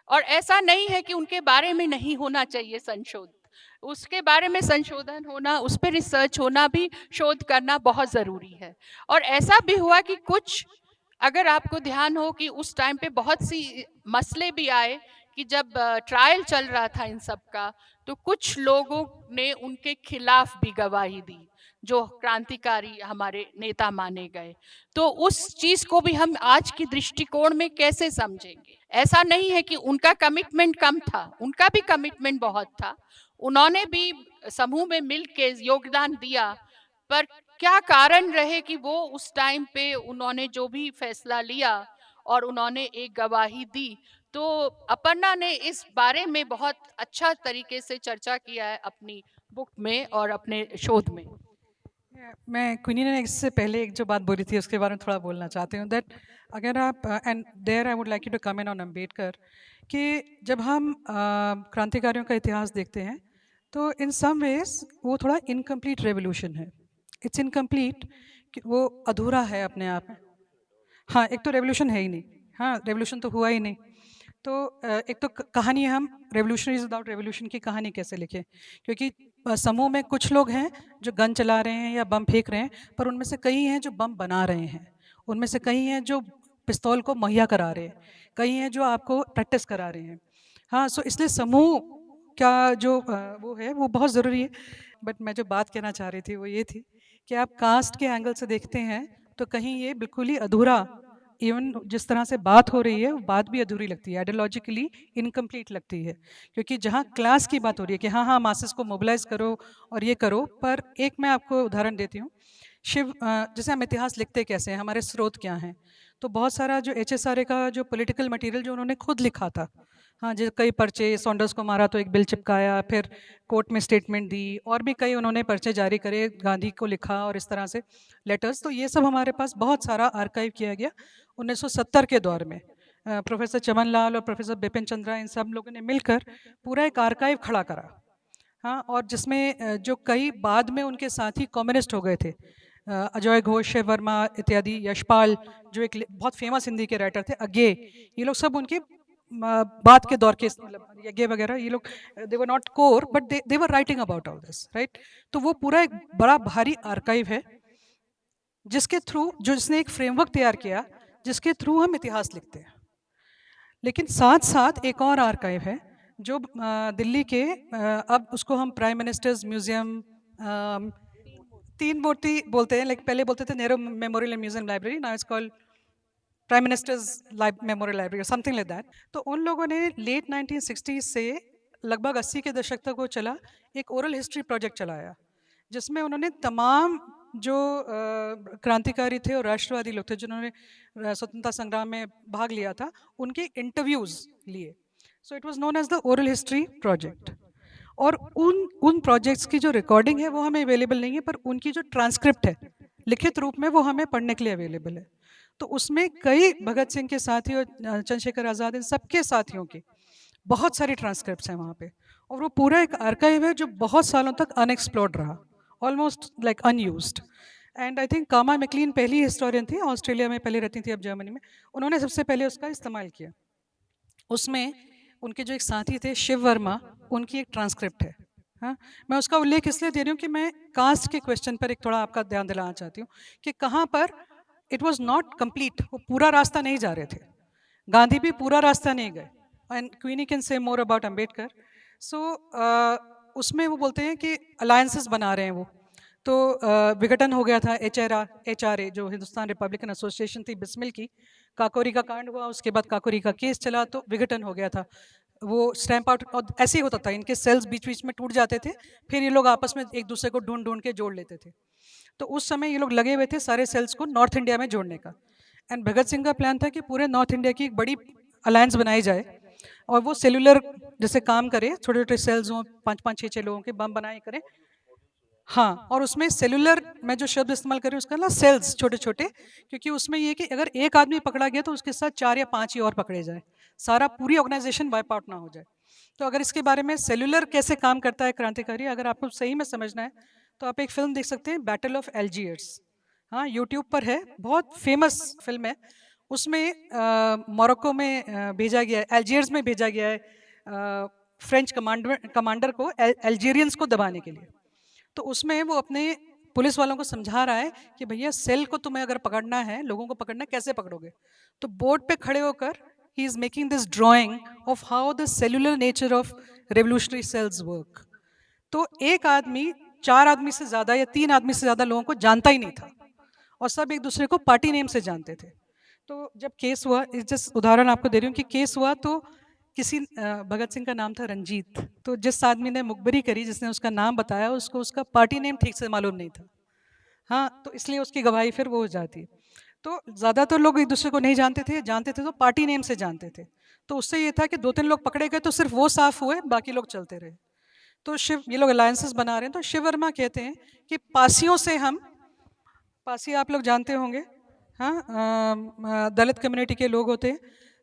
और ऐसा नहीं है कि उनके बारे में नहीं होना चाहिए संशोधन, उसके बारे में संशोधन होना, उस पर रिसर्च होना भी, शोध करना बहुत ज़रूरी है। और ऐसा भी हुआ कि कुछ, अगर आपको ध्यान हो कि उस टाइम पे बहुत सी मसले भी आए कि जब ट्रायल चल रहा था इन सब का, तो कुछ लोगों ने उनके खिलाफ भी गवाही दी जो क्रांतिकारी हमारे नेता माने गए। तो उस चीज़ को भी हम आज की दृष्टिकोण में कैसे समझेंगे। ऐसा नहीं है कि उनका कमिटमेंट कम था, उनका भी कमिटमेंट बहुत था, उन्होंने भी समूह में मिल के योगदान दिया, पर क्या कारण रहे कि वो उस टाइम पे उन्होंने जो भी फैसला लिया और उन्होंने एक गवाही दी। तो अपर्णा ने इस बारे में बहुत अच्छा तरीके से चर्चा किया है अपनी बुक में और अपने शोध में। मैं क्वीनी ने इससे पहले एक जो बात बोली थी उसके बारे में थोड़ा बोलना चाहती हूँ, दैट अगर आप and there I would like you to comment on Ambedkar, कि जब हम क्रांतिकारियों का इतिहास देखते हैं तो इन सम वेज वो थोड़ा इनकम्प्लीट रेवोल्यूशन है। इट्स इनकम्प्लीट, वो अधूरा है अपने आप में। हाँ, एक तो रेवोल्यूशन है ही नहीं, हाँ रेवोल्यूशन तो हुआ ही नहीं। तो एक तो कहानी, हम रेवोल्यूशनरीज विदाउट रेवोल्यूशन की कहानी कैसे लिखें, क्योंकि समूह में कुछ लोग हैं जो गन चला रहे हैं या बम फेंक रहे हैं, पर उनमें से कई हैं जो बम बना रहे हैं, उनमें से कई हैं जो पिस्तौल को मुहैया करा रहे हैं, कई हैं जो आपको प्रैक्टिस करा रहे हैं। हाँ, सो इसलिए समूह का जो वो है वो बहुत ज़रूरी है। बट मैं जो बात कहना चाह रही थी वो ये थी कि आप कास्ट के एंगल से देखते हैं तो कहीं ये बिल्कुल ही अधूरा इवन जिस तरह से बात हो रही है वो बात भी अधूरी लगती है, आइडियोलॉजिकली इनकम्प्लीट लगती है, क्योंकि जहाँ क्लास की बात हो रही है कि हाँ हाँ मासेस को मोबिलाइज करो और ये करो, पर एक मैं आपको उदाहरण देती हूँ। जैसे हम इतिहास लिखते कैसे हैं, हमारे स्रोत क्या हैं, तो बहुत सारा जो HSRA का जो पॉलिटिकल मटेरियल जो उन्होंने खुद लिखा था, हाँ जो कई पर्चे, सॉन्डर्स को मारा तो एक बिल चिपकाया, फिर कोर्ट में स्टेटमेंट दी, और भी कई उन्होंने पर्चे जारी करे, गांधी को लिखा और इस तरह से लेटर्स, तो ये सब हमारे पास बहुत सारा आर्काइव किया गया 1970 के दौर में। प्रोफेसर चमन लाल और प्रोफेसर बिपिन चंद्रा, इन सब लोगों ने मिलकर पूरा एक आर्काइव खड़ा करा। हाँ, और जिसमें जो कई बाद में उनके साथी कम्युनिस्ट हो गए थे, अजय घोष, शिव वर्मा इत्यादि, यशपाल जो एक बहुत फेमस हिंदी के राइटर थे, अज्ञे, ये लोग सब उनके बाद के दौर के, मतलब यज्ञ वगैरह, ये लोग they were not core but they were writing about all this, right. तो वो पूरा एक बड़ा भारी आर्काइव है जिसके थ्रू, जो जिसने एक फ्रेमवर्क तैयार किया जिसके थ्रू हम इतिहास लिखते हैं। लेकिन साथ साथ एक और आर्काइव है जो दिल्ली के, अब उसको हम प्राइम मिनिस्टर्स म्यूजियम, तीन मूर्ति बोलते हैं, लाइक पहले बोलते थे Nehru memorial museum library, now it's called prime ministers memorial library, something like that. तो उन लोगों ने लेट 1960 से लगभग 80 के दशक तक वो चला, एक ओरल हिस्ट्री प्रोजेक्ट चलाया, जिसमें उन्होंने तमाम जो क्रांतिकारी थे और राष्ट्रवादी लोग थे जिन्होंने स्वतंत्रता संग्राम में भाग लिया था, उनके इंटरव्यूज लिए। So it was known as the oral history project. और उन प्रोजेक्ट्स की जो रिकॉर्डिंग है वो हमें अवेलेबल नहीं है, पर उनकी जो ट्रांसक्रिप्ट है लिखित रूप में वो हमें पढ़ने के लिए अवेलेबल है। तो उसमें कई भगत सिंह के साथी और चंद्रशेखर आज़ाद, इन सबके साथियों की बहुत सारी ट्रांसक्रिप्ट्स हैं वहाँ पे, और वो पूरा एक आर्काइव है जो बहुत सालों तक अनएक्सप्लोर्ड रहा, almost like unused. And I think Kama Maclean पहली हिस्टोरियन थी, ऑस्ट्रेलिया में पहले रहती थी, अब जर्मनी में, उन्होंने सबसे पहले उसका इस्तेमाल किया। उसमें उनके जो एक साथी थे शिव वर्मा, उनकी एक ट्रांसक्रिप्ट है। हाँ, मैं उसका उल्लेख इसलिए दे रही हूँ कि मैं कास्ट के क्वेश्चन पर एक थोड़ा आपका ध्यान दिलाना चाहती हूँ कि कहाँ पर इट वॉज नॉट कंप्लीट, वो पूरा रास्ता नहीं जा रहे थे, गांधी भी पूरा रास्ता नहीं गए, and क्वीनी can say more about Ambedkar. सो उसमें वो बोलते हैं कि अलायंसेस बना रहे हैं वो, तो विघटन हो गया था HRA जो हिंदुस्तान रिपब्लिकन एसोसिएशन थी बिस्मिल की, काकोरी का कांड हुआ, उसके बाद काकोरी का केस चला तो विघटन हो गया था, वो स्टैंप आउट, और ऐसे ही होता था, इनके सेल्स बीच बीच में टूट जाते थे, फिर ये लोग आपस में एक दूसरे को ढूंढ ढूंढ के जोड़ लेते थे। तो उस समय ये लोग लगे हुए थे सारे सेल्स को नॉर्थ इंडिया में जोड़ने का, एंड भगत सिंह का प्लान था कि पूरे नॉर्थ इंडिया की एक बड़ी अलायंस बनाई जाए और वो सेलुलर जैसे काम करे, छोटे छोटे सेल्स हों, 5-5, 6-6 लोगों के बम बनाए करें। हाँ, और उसमें सेलुलर मैं जो शब्द इस्तेमाल कर रही हूँ उसका ना सेल्स छोटे छोटे, क्योंकि उसमें ये कि अगर एक आदमी पकड़ा गया तो उसके साथ 4 या 5 ही और पकड़े जाए, सारा पूरी ऑर्गेनाइजेशन वाइप आउट ना हो जाए। तो अगर इसके बारे में सेलुलर कैसे काम करता है क्रांतिकारी, अगर आपको सही में समझना है तो आप एक फिल्म देख सकते हैं, बैटल ऑफ एल्जियर्स। हाँ, यूट्यूब पर है, बहुत फेमस फिल्म है। उसमें मोरक्को में भेजा गया है, एल्जियर्स में भेजा गया है फ्रेंच कमांडर को एल्जीरियंस को दबाने के लिए। तो उसमें वो अपने पुलिस वालों को समझा रहा है कि भैया सेल को तुम्हें अगर पकड़ना है, लोगों को पकड़ना है, कैसे पकड़ोगे? तो बोर्ड पे खड़े होकर he is making this drawing of how the cellular nature of revolutionary cells work. तो एक आदमी 4 आदमी से ज़्यादा या 3 आदमी से ज़्यादा लोगों को जानता ही नहीं था, और सब एक दूसरे को पार्टी नेम से जानते थे। तो जब केस हुआ, जस्ट उदाहरण आपको दे रही हूँ कि केस हुआ तो किसी भगत सिंह का नाम था रंजीत, तो जिस आदमी ने मुखबरी करी, जिसने उसका नाम बताया, उसको उसका पार्टी नेम ठीक से मालूम नहीं था। हाँ, तो इसलिए उसकी गवाही फिर वो हो जाती है। तो ज़्यादातर लोग एक दूसरे को नहीं जानते थे तो पार्टी नेम से जानते थे। तो उससे ये था कि 2-3 लोग पकड़े गए तो सिर्फ वो साफ हुए, बाकी लोग चलते रहे। तो ये लोग अलायंसेस बना रहे हैं। तो शिव वर्मा कहते हैं कि पासियों से हम, पासी आप लोग जानते होंगे, हाँ, दलित कम्युनिटी के लोग होते हैं।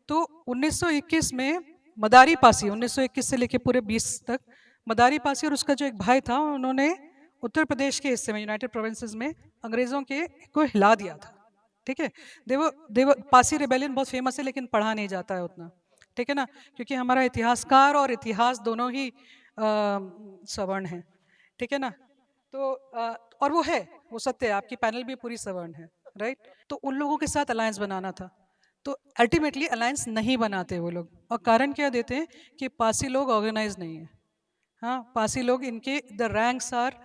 तो 1921 में मदारी पासी, 1921 से लेके पूरे 20 तक मदारी पासी और उसका जो एक भाई था, उन्होंने उत्तर प्रदेश के हिस्से में, यूनाइटेड प्रोविंसेस में, अंग्रेजों के को हिला दिया था। ठीक है, देव पासी रिबेलियन बहुत फेमस है, लेकिन पढ़ा नहीं जाता है उतना, ठीक है ना, क्योंकि हमारा इतिहासकार और इतिहास दोनों ही सवर्ण हैं, ठीक है ना। तो और वो है, वो सत्य है, आपकी पैनल भी पूरी सवर्ण है, राइट। तो उन लोगों के साथ अलायंस बनाना था, तो अल्टीमेटली अलायंस नहीं बनाते वो लोग, और कारण क्या देते हैं कि पासी लोग ऑर्गेनाइज नहीं है। हाँ, पासी लोग, इनके the ranks are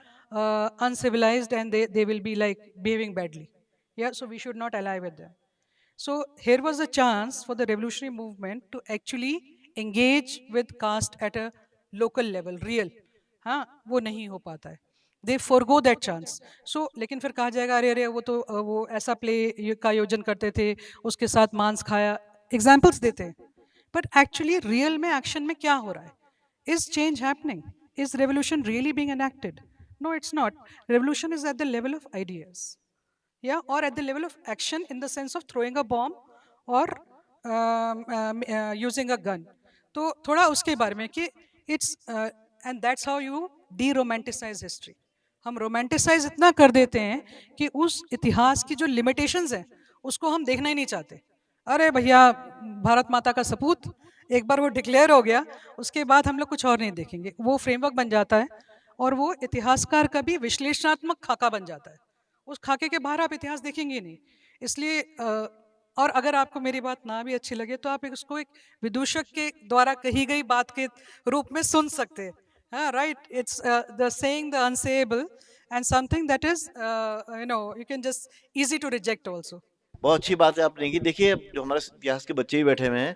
uncivilized and they will be like behaving badly, या so we should not ally with them. So here was a chance for the revolutionary movement to actually engage with caste at a local level, real. हाँ, वो नहीं हो पाता है. They forgo that chance. So लेकिन फिर कहा जाएगा अरे अरे वो तो वो ऐसा प्ले का आयोजन करते थे, उसके साथ मांस खाया. एग्जाम्पल्स देते हैं. But actually रियल में एक्शन में क्या हो रहा है? Is change happening? Is revolution really being enacted? No, it's not. Revolution is at the level of ideas. Yeah, or at the level of action in the sense of throwing a bomb or using a gun. तो थोड़ा उसके बारे में कि it's and that's how you de-romanticize history. हम romanticise इतना कर देते हैं कि उस इतिहास की जो लिमिटेशंस हैं उसको हम देखना ही नहीं चाहते. अरे भैया भारत माता का सपूत एक बार वो डिक्लेयर हो गया उसके बाद हम लोग कुछ और नहीं देखेंगे. वो फ्रेमवर्क बन जाता है और वो इतिहासकार का भी विश्लेषणात्मक खाका बन जाता है. उस खाके के बाहर आप इतिहास देखेंगे ही नहीं. इसलिए और अगर आपको मेरी बात ना भी अच्छी लगे तो आप उसको एक विदूषक के द्वारा कही गई बात के रूप में सुन सकते हैं. Right, it's the saying the unsayable and something that is you can just easy to reject also. बहुत अच्छी बात है आपने की. देखिए जो हमारे इतिहास के बच्चे भी बैठे हुए हैं,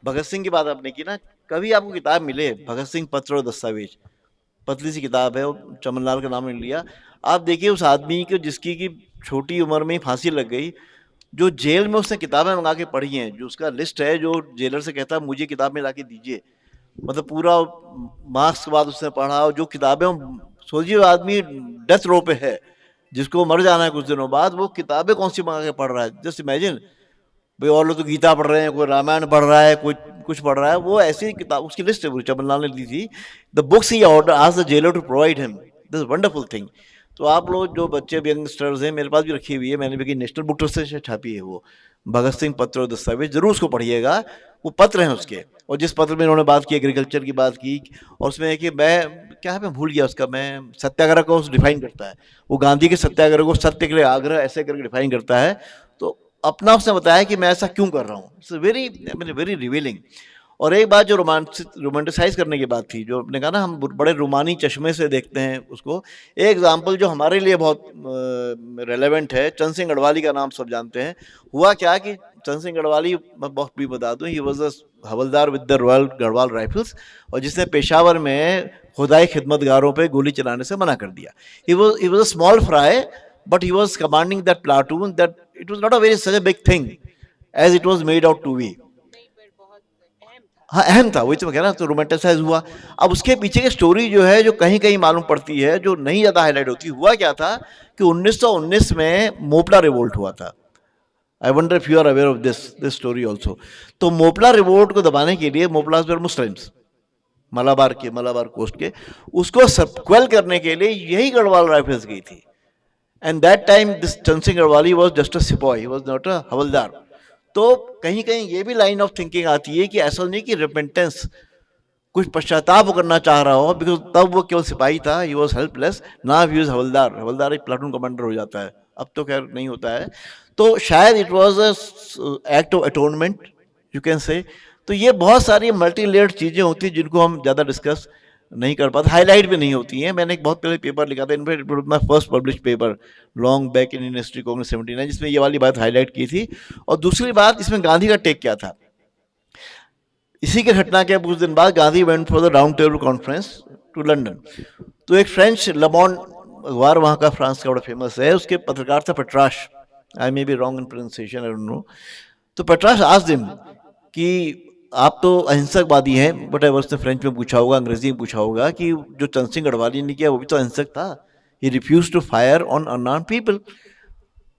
भगत सिंह की बात आपने की ना, कभी आपको किताब मिले भगत सिंह पत्र और दस्तावेज, पतली सी किताब है, चमनलाल का नाम नहीं लिया, आप देखिए उस आदमी को जिसकी की छोटी उम्र में फांसी लग गई, जो जेल में उसने किताबें मंगा के पढ़ी हैं, जो उसका लिस्ट है, जो जेलर से कहता है मुझे किताब में ला के दीजिए, मतलब पूरा मार्क्स के बाद उसने पढ़ा, और जो किताबें सोचिए आदमी डेथ रो पे है जिसको मर जाना है कुछ दिनों बाद, वो किताबें कौन सी मंगा के पढ़ रहा है. जस्ट इमेजिन भाई, और लोग तो गीता पढ़ रहे हैं, कोई रामायण पढ़ रहा है, कोई कुछ पढ़ रहा है, वो ऐसी किताब उसकी लिस्ट है, चमनलाल ने दी थी. The books he order asked the jailer to provide him. This wonderful thing. तो आप लोग जो बच्चे यंगस्टर्स हैं, मेरे पास भी रखी हुई है, मैंने भी नेशनल बुक ट्रस्ट से छापी है, वो भगत सिंह पत्र और दस्तावेज, जरूर उसको पढ़िएगा. वो पत्र हैं उसके, और जिस पत्र में इन्होंने बात की एग्रीकल्चर की बात की, और उसमें है कि मैं भूल गया उसका, मैं सत्याग्रह को डिफाइन करता है, वो गांधी के सत्याग्रह को सत्य के लिए आग्रह ऐसे करके डिफाइन करता है. तो अपना उसने बताया कि मैं ऐसा क्यों कर रहा हूँ. It's very very revealing. और एक बात जो रोमांटिसाइज करने की बात थी, जो आपने कहा ना हम बड़े रोमानी चश्मे से देखते हैं उसको, एक एग्जाम्पल जो हमारे लिए बहुत रेलेवेंट है, चंद सिंह गढ़वाली का नाम सब जानते हैं. हुआ क्या कि चंद सिंह गढ़वाली, मैं बहुत भी बता दूं, ही was a havildar with the royal Garhwal rifles, और जिसने पेशावर में खुदाई खिदमतगारों पे गोली चलाने से मना कर दिया. He was a small fry, but he was commanding that platoon, that it was not a very such a big thing as it was made out to be. हाँ, अहम था, वही तो मैं कह रहा, तो रोमांटिसाइज हुआ. अब उसके पीछे की स्टोरी जो है, जो कहीं कहीं मालूम पड़ती है, जो नहीं ज़्यादा हाईलाइट होती. हुआ क्या था कि 1919 में मोपला रिवोल्ट हुआ था. I wonder if you are aware of this story also. तो मोपला रिवोल्ट को दबाने के लिए, Moplahs were Muslims Malabar coast के, उसको क्वेल करने के लिए यही गढ़वाल राइफल्स गई थी. And that time this Chand Singh Garhwali was just a सिपाही, वॉज नॉट अ हवलदार. तो कहीं कहीं ये भी लाइन ऑफ थिंकिंग आती है कि ऐसा नहीं कि रिपेंटेंस, कुछ पश्चाताप करना चाह रहा हो, बिकॉज तब वो केवल सिपाही था, ही वॉज हेल्पलेस. ना ही वॉज हवलदार एक प्लाटून कमांडर हो जाता है, अब तो खैर नहीं होता है. तो शायद it was a act of atonement you can say. तो ये बहुत सारी मल्टी लेयर्ड चीज़ें होती हैं जिनको हम ज़्यादा डिस्कस नहीं कर पाते, हाईलाइट भी नहीं होती हैं. मैंने एक बहुत पहले पेपर लिखा था, in fact my first publish paper long back in history Congress 79, जिसमें ये वाली बात हाईलाइट की थी. और दूसरी बात, इसमें गांधी का टेक क्या था. इसी के घटना के कुछ दिन बाद Gandhi went for the round table conference to London. तो एक फ्रेंच लमॉन अखबार वहाँ का, फ्रांस का बड़ा फेमस है, उसके पत्रकार था Petrash, I may be wrong in pronunciation, I don't know. तो पेट्राश आस्क्ड हिम कि आप तो अहिंसकवादी हैं, बट उसने फ्रेंच में पूछा होगा, अंग्रेजी में पूछा होगा, कि जो चंद सिंह गढ़वाली ने किया वो भी तो अहिंसक था. He refuse to fire on unarmed people.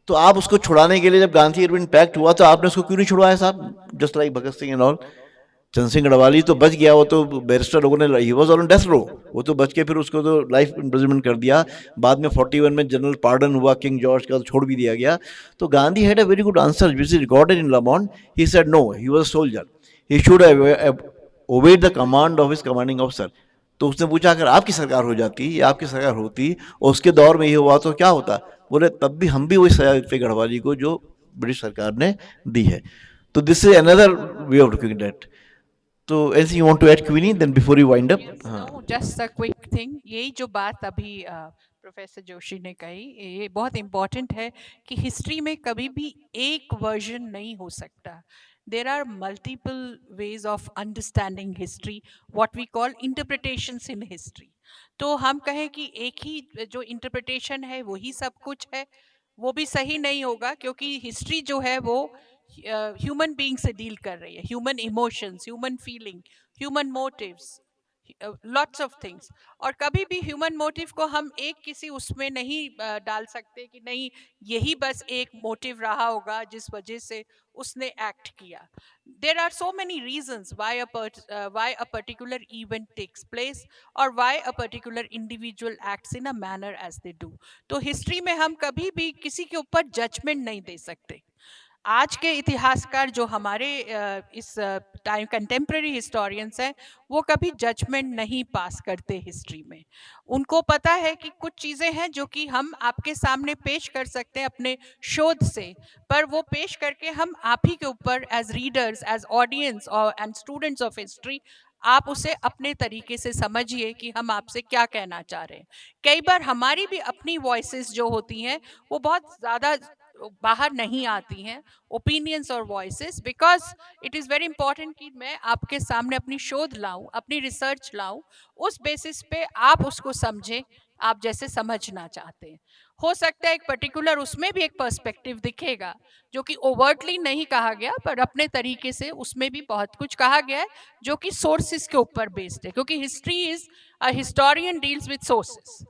तो आप उसको छुड़ाने के लिए, जब गांधी इरविन पैक्ट हुआ, तो आपने उसको क्यों नहीं छुड़वाया साहब, just like Bhagat Singh and all. Chand Singh Garhwali तो बच गया, वो तो बैरिस्टर लोगों ने, he was on death row, वो तो बच के फिर उसको तो लाइफ इम्प्रिजनमेंट कर दिया. बाद में 41 में जनरल पार्डन हुआ किंग जॉर्ज का, तो छोड़ भी दिया गया. तो Gandhi had a very good answer which is recorded in Lamon. He said no, he was a soldier, he should have obeyed the command of his commanding officer. तो उसने पूछा अगर आपकी सरकार हो जाती या आपकी सरकार होती और उसके दौर में ये हुआ तो क्या होता. बोले तब भी हम भी वही सजा देते गढ़वाली को जो ब्रिटिश सरकार ने दी है. तो this is another way of looking that. तो anything you want to add, Queenie, then before you wind up? Yes, no, just a quick thing. यही जो बात अभी प्रोफेसर जोशी ने कही, ये बहुत इम्पोर्टेंट है कि हिस्ट्री में कभी भी एक वर्जन नहीं हो सकता. There are multiple ways of understanding history, what we call interpretations in history. तो हम कहें कि एक ही जो इंटरप्रिटेशन है वही सब कुछ है, वो भी सही नहीं होगा, क्योंकि हिस्ट्री जो है वो ह्यूमन बीइंग से डील कर रही है, human emotions, human feeling, human motives, lots of things. और कभी भी ह्यूमन मोटिव को हम एक किसी उसमें नहीं डाल सकते कि नहीं यही बस एक मोटिव रहा होगा जिस वजह से उसने एक्ट किया. There are so many reasons why a particular event takes place और why a particular individual acts in a manner as they do. तो हिस्ट्री में हम कभी भी किसी के ऊपर जजमेंट नहीं दे सकते. आज के इतिहासकार जो हमारे इस टाइम कंटेम्प्रेरी हिस्टोरियंस हैं, वो कभी जजमेंट नहीं पास करते हिस्ट्री में. उनको पता है कि कुछ चीज़ें हैं जो कि हम आपके सामने पेश कर सकते हैं अपने शोध से, पर वो पेश करके हम आप ही के ऊपर एज रीडर्स, एज ऑडियंस और एंड स्टूडेंट्स ऑफ हिस्ट्री, आप उसे अपने तरीके से समझिए कि हम आपसे क्या कहना चाह रहे हैं. कई बार हमारी भी अपनी वॉइसेस जो होती हैं वो बहुत ज़्यादा बाहर नहीं आती हैं, ओपिनियंस और voices, because it is very important कि मैं आपके सामने अपनी शोध लाऊं, अपनी रिसर्च लाऊं, उस बेसिस पे आप उसको समझें आप जैसे समझना चाहते हैं. हो सकता है एक पर्टिकुलर उसमें भी एक पर्सपेक्टिव दिखेगा जो कि ओवर्टली नहीं कहा गया, पर अपने तरीके से उसमें भी बहुत कुछ कहा गया है जो कि सोर्सेज के ऊपर बेस्ड है, क्योंकि history is a historian deals with sources.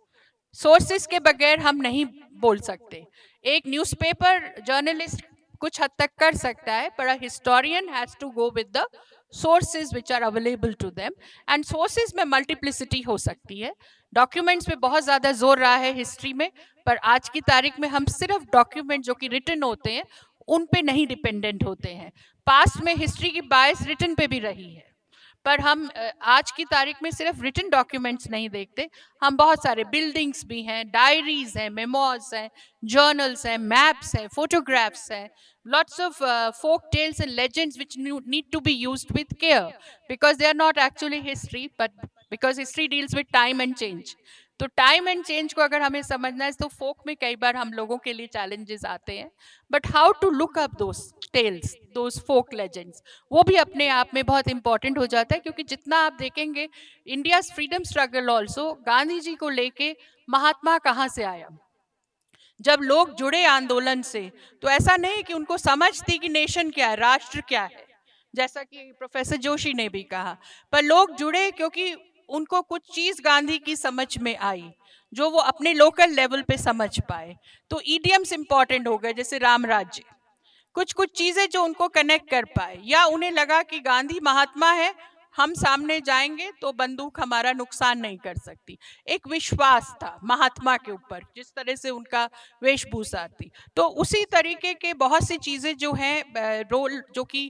Sources के बगैर हम नहीं बोल सकते. एक न्यूज़पेपर जर्नलिस्ट कुछ हद तक कर सकता है, पर a historian has to go with the sources which are available to them. And sources में मल्टीप्लिसिटी हो सकती है. डॉक्यूमेंट्स पे बहुत ज़्यादा जोर रहा है हिस्ट्री में, पर आज की तारीख में हम सिर्फ डॉक्यूमेंट जो कि रिटन होते हैं उन पे नहीं डिपेंडेंट होते हैं. पास्ट में हिस्ट्री की बायस रिटन पे भी रही है, पर हम आज की तारीख में सिर्फ रिटन डॉक्यूमेंट्स नहीं देखते. हम बहुत सारे बिल्डिंग्स भी हैं, डायरीज हैं, मेमोज हैं, जर्नल्स हैं, मैप्स हैं, फोटोग्राफ्स हैं, lots of folk tales and legends which need to be used with care, because they are not actually history, but because history deals with time and change. तो time and change को अगर हमें समझना है तो फोक में कई बार हम लोगों के लिए चैलेंजेस आते हैं, but how to look up those tales, those folk legends, वो भी अपने आप में बहुत इंपॉर्टेंट हो जाता है. क्योंकि जितना आप देखेंगे India freedom struggle also, Gandhi ji को लेके महात्मा कहाँ से आया. जब लोग जुड़े आंदोलन से तो ऐसा नहीं कि उनको समझ थी कि नेशन क्या है, राष्ट्र क्या है, जैसा कि प्रोफेसर जोशी ने भी कहा, पर लोग जुड़े क्योंकि उनको कुछ चीज गांधी की समझ में आई जो वो अपने लोकल लेवल पे समझ पाए. तो ईडियम्स इंपॉर्टेंट हो गए, जैसे राम राज्य, कुछ कुछ चीजें जो उनको कनेक्ट कर पाए, या उन्हें लगा कि गांधी महात्मा है, हम सामने जाएंगे तो बंदूक हमारा नुकसान नहीं कर सकती. एक विश्वास था महात्मा के ऊपर, जिस तरह से उनका वेशभूषा थी. तो उसी तरीके के बहुत सी चीजें जो हैं, रोल जो कि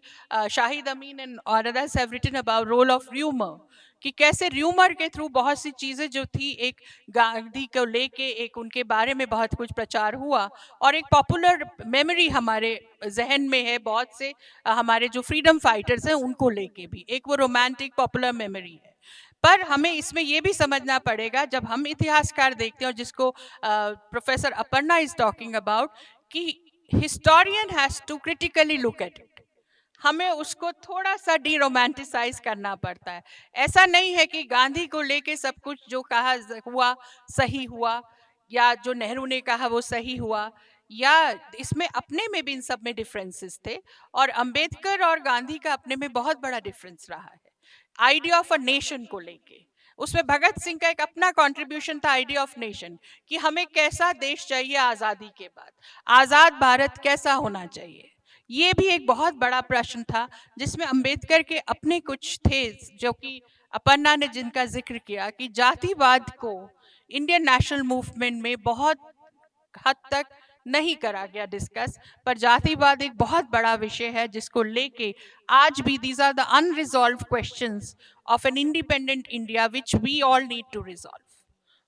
Shahid Amin and others have written about role of rumour, कि कैसे र्यूमर के थ्रू बहुत सी चीजें जो थी एक गांधी को लेके एक उनके बारे में बहुत कुछ प्रचार हुआ. और एक पॉपुलर मेमोरी हमारे जहन में है बहुत से हमारे जो फ्रीडम फाइटर्स हैं उनको लेके भी एक वो रोमांटिक पॉपुलर मेमोरी है. पर हमें इसमें ये भी समझना पड़ेगा, जब हम इतिहासकार देखते हैं और जिसको professor Aparna is talking about, कि historian has to critically look at it, हमें उसको थोड़ा सा डी रोमांटिसाइज करना पड़ता है. ऐसा नहीं है कि गांधी को लेके सब कुछ जो कहा हुआ सही हुआ, या जो नेहरू ने कहा वो सही हुआ, या इसमें अपने में भी इन सब में डिफरेंसेस थे. और अंबेडकर और गांधी का अपने में बहुत बड़ा डिफरेंस रहा है आइडिया ऑफ अ नेशन को लेके. उसमें भगत सिंह का एक अपना कंट्रीब्यूशन था आइडिया ऑफ नेशन, कि हमें कैसा देश चाहिए आज़ादी के बाद, आज़ाद भारत कैसा होना चाहिए. ये भी एक बहुत बड़ा प्रश्न था जिसमें अंबेडकर के अपने कुछ थे, जो कि अपर्णा ने जिनका जिक्र किया, कि जातिवाद को इंडियन नेशनल मूवमेंट में बहुत हद तक नहीं करा गया डिस्कस, पर जातिवाद एक बहुत बड़ा विषय है जिसको लेके आज भी these are the unresolved questions of an independent India which we all need to resolve.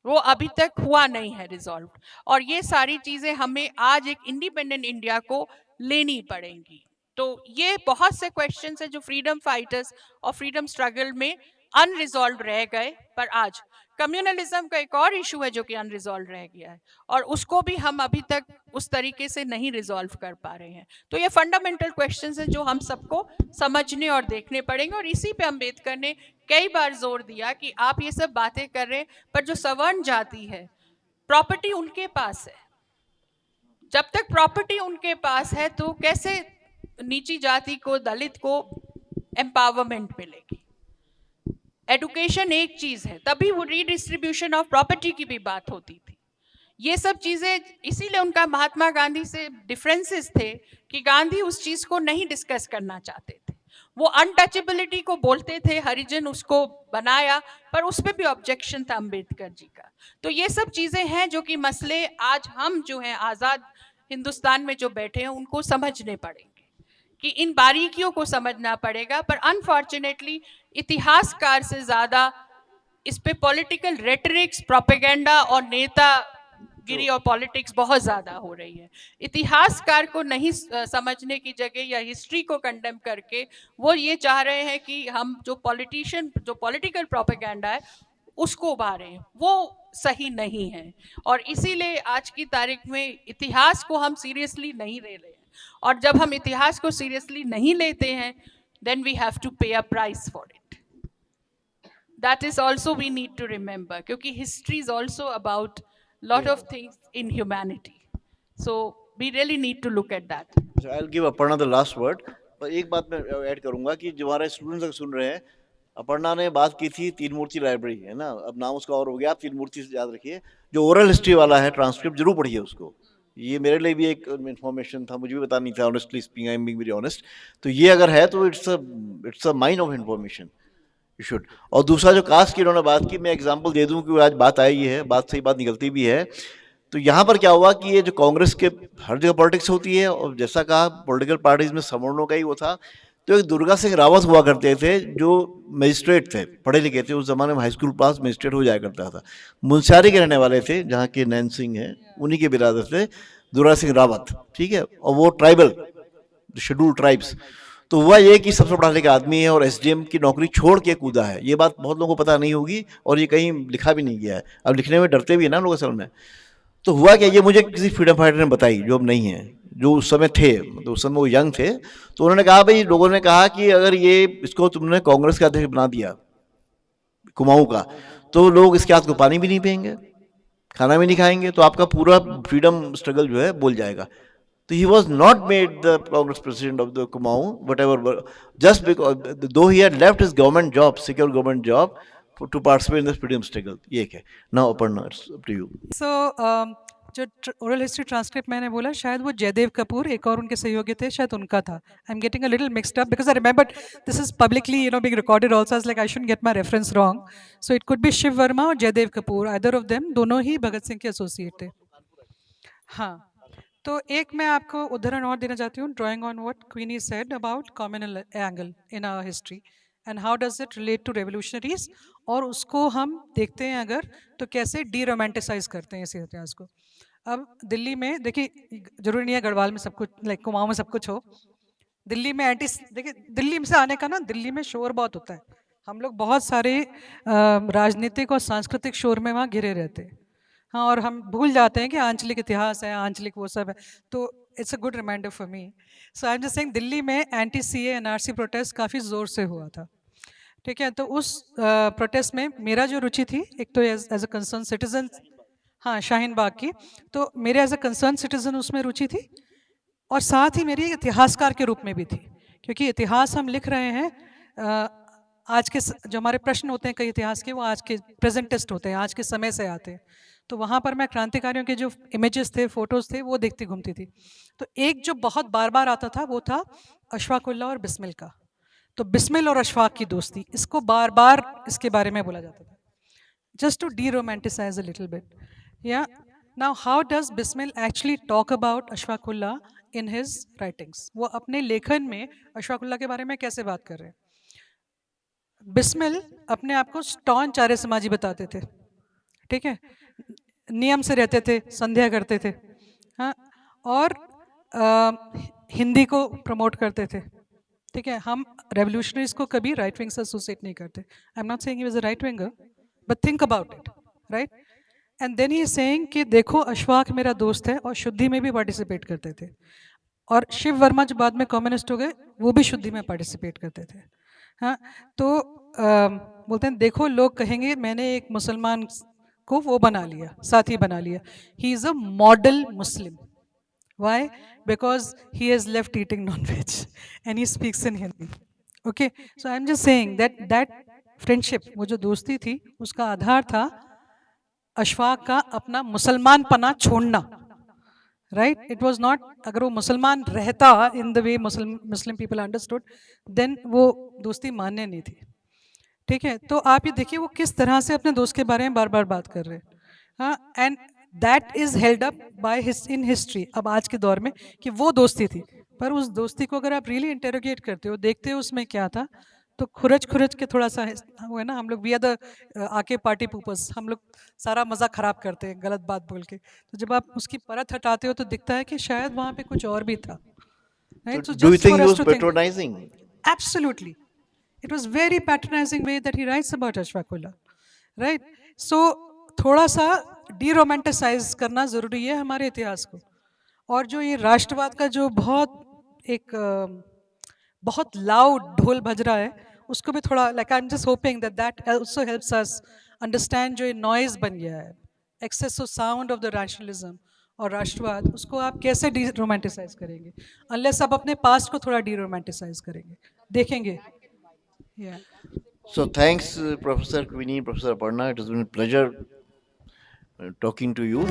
वो अभी तक हुआ नहीं है रिजॉल्व, और ये सारी चीजें हमें आज एक इंडिपेंडेंट इंडिया को लेनी पड़ेंगी. तो ये बहुत से क्वेश्चंस है जो फ्रीडम फाइटर्स और फ्रीडम स्ट्रगल में अनरिजॉल्व रह गए, पर आज कम्युनलिज्म का एक और इशू है जो कि अनरिजॉल्व रह गया है, और उसको भी हम अभी तक उस तरीके से नहीं रिजॉल्व कर पा रहे हैं। तो ये फंडामेंटल क्वेश्चंस हैं जो हम सबको समझने और देखने पड़ेंगे, और इसी पे अम्बेडकर ने कई बार जोर दिया कि आप ये सब बातें कर रहे हैं, पर जो सवर्ण जाति है, प्रॉपर्टी उनके पास है। जब तक प्रॉपर्टी उनके पास है तो कैसे नीची जाति को, दलित को एम्पावरमेंट मिलेगी? एडुकेशन एक चीज है, तभी वो रीडिस्ट्रीब्यूशन ऑफ प्रॉपर्टी की भी बात होती थी। ये सब चीजें, इसीलिए उनका महात्मा गांधी से डिफरेंसेस थे कि गांधी उस चीज को नहीं डिस्कस करना चाहते थे। वो अनटचेबिलिटी को बोलते थे, हरिजन उसको बनाया, पर उस पर भी ऑब्जेक्शन था अम्बेडकर जी का। तो ये सब चीजें हैं जो कि मसले आज हम जो हैं आजाद हिंदुस्तान में जो बैठे हैं उनको समझने पड़ेंगे, कि इन बारीकियों को समझना पड़ेगा। पर अनफॉर्चुनेटली इतिहासकार से ज्यादा इस पे पॉलिटिकल रेटरिक्स, प्रोपेगेंडा और नेतागिरी और पॉलिटिक्स बहुत ज्यादा हो रही है। इतिहासकार को नहीं समझने की जगह या हिस्ट्री को कंडेम करके वो ये चाह रहे हैं कि हम जो पॉलिटिकल प्रोपेगेंडा है उसको उभारें, वो सही नहीं है। और इसीलिए आज की तारीख में इतिहास को हम सीरियसली नहीं ले रहे हैं, और जब हम इतिहास को सीरियसली नहीं लेते हैं then we have to pay a price for it. That is also we need to remember, क्योंकि history is also about lot of things in humanity, so we really need to look at that. I will give Aparna the last word, पर एक बात मैं add करूंगा कि जो हमारे students अगर सुन रहे हैं, अपर्णा ने बात की थी तीन मूर्ति लाइब्रेरी, है ना, अब नाम उसका और हो गया, आप तीन मूर्ति से याद रखिए। जो ओरल हिस्ट्री वाला है ट्रांसक्रिप्ट जरूर पढ़िए उसको, ये मेरे लिए भी एक इन्फॉर्मेशन था, मुझे भी पता नहीं था, honestly speaking, I am being very honest. तो ये अगर है तो it's a mine of information, you should. और दूसरा जो कास्ट की उन्होंने बात की, मैं एग्जांपल दे दूं कि आज बात आई है, बात सही बात निकलती भी है। तो यहाँ पर क्या हुआ कि ये जो कांग्रेस के हर जगह पॉलिटिक्स होती है, और जैसा कहा पॉलिटिकल पार्टीज में सवर्णों का ही वो था। तो एक दुर्गा सिंह रावत हुआ करते थे जो मजिस्ट्रेट थे, पढ़े लिखे थे, उस जमाने में हाई स्कूल पास मजिस्ट्रेट हो जाया करता था, मुंशियारी के रहने वाले थे, जहाँ के नैन सिंह हैं उन्हीं के बिरादर थे दुर्गा सिंह रावत, ठीक है। और वो ट्राइबल, शेड्यूल ट्राइब्स। तो हुआ ये कि सबसे पढ़ा लिखा आदमी है और एसडीएम की नौकरी छोड़ के कूदा है। ये बात बहुत लोगों को पता नहीं होगी और ये कहीं लिखा भी नहीं गया है, अब लिखने में डरते भी है ना लोग असल में। तो हुआ क्या, ये मुझे किसी फ्रीडम फाइटर ने बताई जो अब नहीं है, जो उस समय थे, तो उस समय वो यंग थे। तो उन्होंने कहा भाई, लोगों ने कहा कि अगर ये इसको तुमने कांग्रेस का अध्यक्ष बना दिया कुमाऊं का, तो लोग इसके हाथ को पानी भी नहीं पियेंगे, खाना भी नहीं खाएंगे, तो आपका पूरा फ्रीडम स्ट्रगल जो है बोल जाएगा। So he was not made the Congress president of the Kumaon, whatever, just because, though he had left his government job, secure government job, to participate in the freedom struggle. ये है। Now Aparna, it's up to you. So जो oral history transcript मैंने बोला, शायद वो जयदेव कपूर, एक और उनके सहयोगी थे, शायद उनका था। I am getting a little mixed up because I remember this is publicly being recorded also, like I shouldn't get my reference wrong. So it could be Shiv Verma और Jaidev Kapoor, either of them, दोनों ही भगत सिंह के एसोसिएट थे। हाँ, तो एक मैं आपको उदाहरण और देना चाहती हूँ, drawing on what Queenie said about communal angle in our history and how does it relate to revolutionaries, और उसको हम देखते हैं अगर तो कैसे डी रोमांटिसाइज करते हैं इस इतिहास को। अब दिल्ली में देखिए, जरूरी नहीं है गढ़वाल में सब कुछ, लाइक कुमाऊं में सब कुछ हो। दिल्ली में देखिए, दिल्ली में से आने का ना, दिल्ली में शोर बहुत होता है, हम लोग बहुत सारे राजनीतिक और सांस्कृतिक शोर में वहाँ घिरे रहते हैं। हाँ, और हम भूल जाते हैं कि आंचलिक इतिहास है, आंचलिक वो सब है। तो it's a good reminder for me. So I am just saying, Delhi में एंटी सीए एनआरसी प्रोटेस्ट काफ़ी ज़ोर से हुआ था, ठीक है। तो उस प्रोटेस्ट में मेरा जो रुचि थी, एक तो एज अ कंसर्न सिटीजन, हाँ, शाहीन बाग की, तो मेरे एज अ कंसर्न सिटीजन उसमें रुचि थी, और साथ ही मेरी इतिहासकार के रूप में भी थी, क्योंकि इतिहास हम लिख रहे हैं, आज के जो हमारे प्रश्न होते हैं कई इतिहास के, वो आज के प्रेजेंटिस्ट होते हैं, आज के समय से आते हैं। तो वहाँ पर मैं क्रांतिकारियों के जो इमेजेस थे, फोटोज़ थे, वो देखती घूमती थी। तो एक जो बहुत बार बार आता था वो था अशफाक उल्लाह और बिस्मिल का। तो बिस्मिल और अशफाक की दोस्ती, इसको बार बार इसके बारे में बोला जाता था, just to deromanticise a little bit. या now how does Bismil actually talk about Ashfaq Ullah in his writings? वो अपने लेखन में अशफाक उल्लाह के बारे में कैसे बात कर रहे हैं? बिस्मिल अपने आप को स्टॉन्च आर्य समाजी बताते थे, ठीक है, नियम से रहते थे, संध्या करते थे, हाँ, और हिंदी को प्रमोट करते थे, ठीक है, हम रेवोल्यूशनरीज को कभी राइट विंग से एसोसिएट नहीं करते. I am not saying he was a right winger, but think about it, right? And then he is saying कि देखो अशफाक मेरा दोस्त है और शुद्धि में भी पार्टिसिपेट करते थे, और शिव वर्मा जो बाद में कम्युनिस्ट हो गए वो भी शुद्धि में पार्टिसिपेट करते थे. हाँ, तो बोलते हैं देखो लोग कहेंगे मैंने एक मुसलमान को वो बना लिया, साथी बना लिया. He is a model Muslim. Why? Because he has left eating non-veg and he speaks in Hindi. Okay, so I'm just saying that friendship, वो जो दोस्ती थी उसका आधार था अशफाक का अपना मुसलमान पना छोड़ना, right? It was not, अगर वो मुसलमान रहता in the way Muslim people understood, then वो दोस्ती मान्य नहीं थी. ठीक है, तो आप ये देखिए वो किस तरह से अपने दोस्त के बारे में बार बार बात कर रहे हैं. हाँ, and that is held up by in history, अब आज के दौर में, कि वो दोस्ती थी. पर उस दोस्ती को अगर आप रियली इंटेरोगेट करते हो, देखते हो उसमें क्या था, तो खुरच के थोड़ा सा वो है ना, हम लोग वी आर द आके पार्टी पूपर्स, हम लोग सारा मज़ा ख़राब करते हैं गलत बात बोल के. तो जब आप उसकी परत हटाते हो तो दिखता है कि शायद वहाँ पे कुछ और भी था. Right? So So do you just think for he us was to think. patronizing? Absolutely. It was very patronizing way that he writes about Ashfaqullah, right? So थोड़ा सा डीरोमांटिसाइज करना ज़रूरी है हमारे इतिहास को. और जो ये राष्ट्रवाद का जो बहुत लाउड ढोल बज रहा है, उसको भी थोड़ा, like I am just hoping that also helps us understand जो ये नॉइज बन गया है, excessive sound of the rationalism और राष्ट्रवाद, उसको आप कैसे डीरोमांटिसाइज करेंगे अनलेस आप अपने पास्ट को थोड़ा डीरोमांटिसाइज करेंगे, देखेंगे. Yeah. So thanks, Professor Queenie, Professor Aparna. It has been a pleasure talking to you.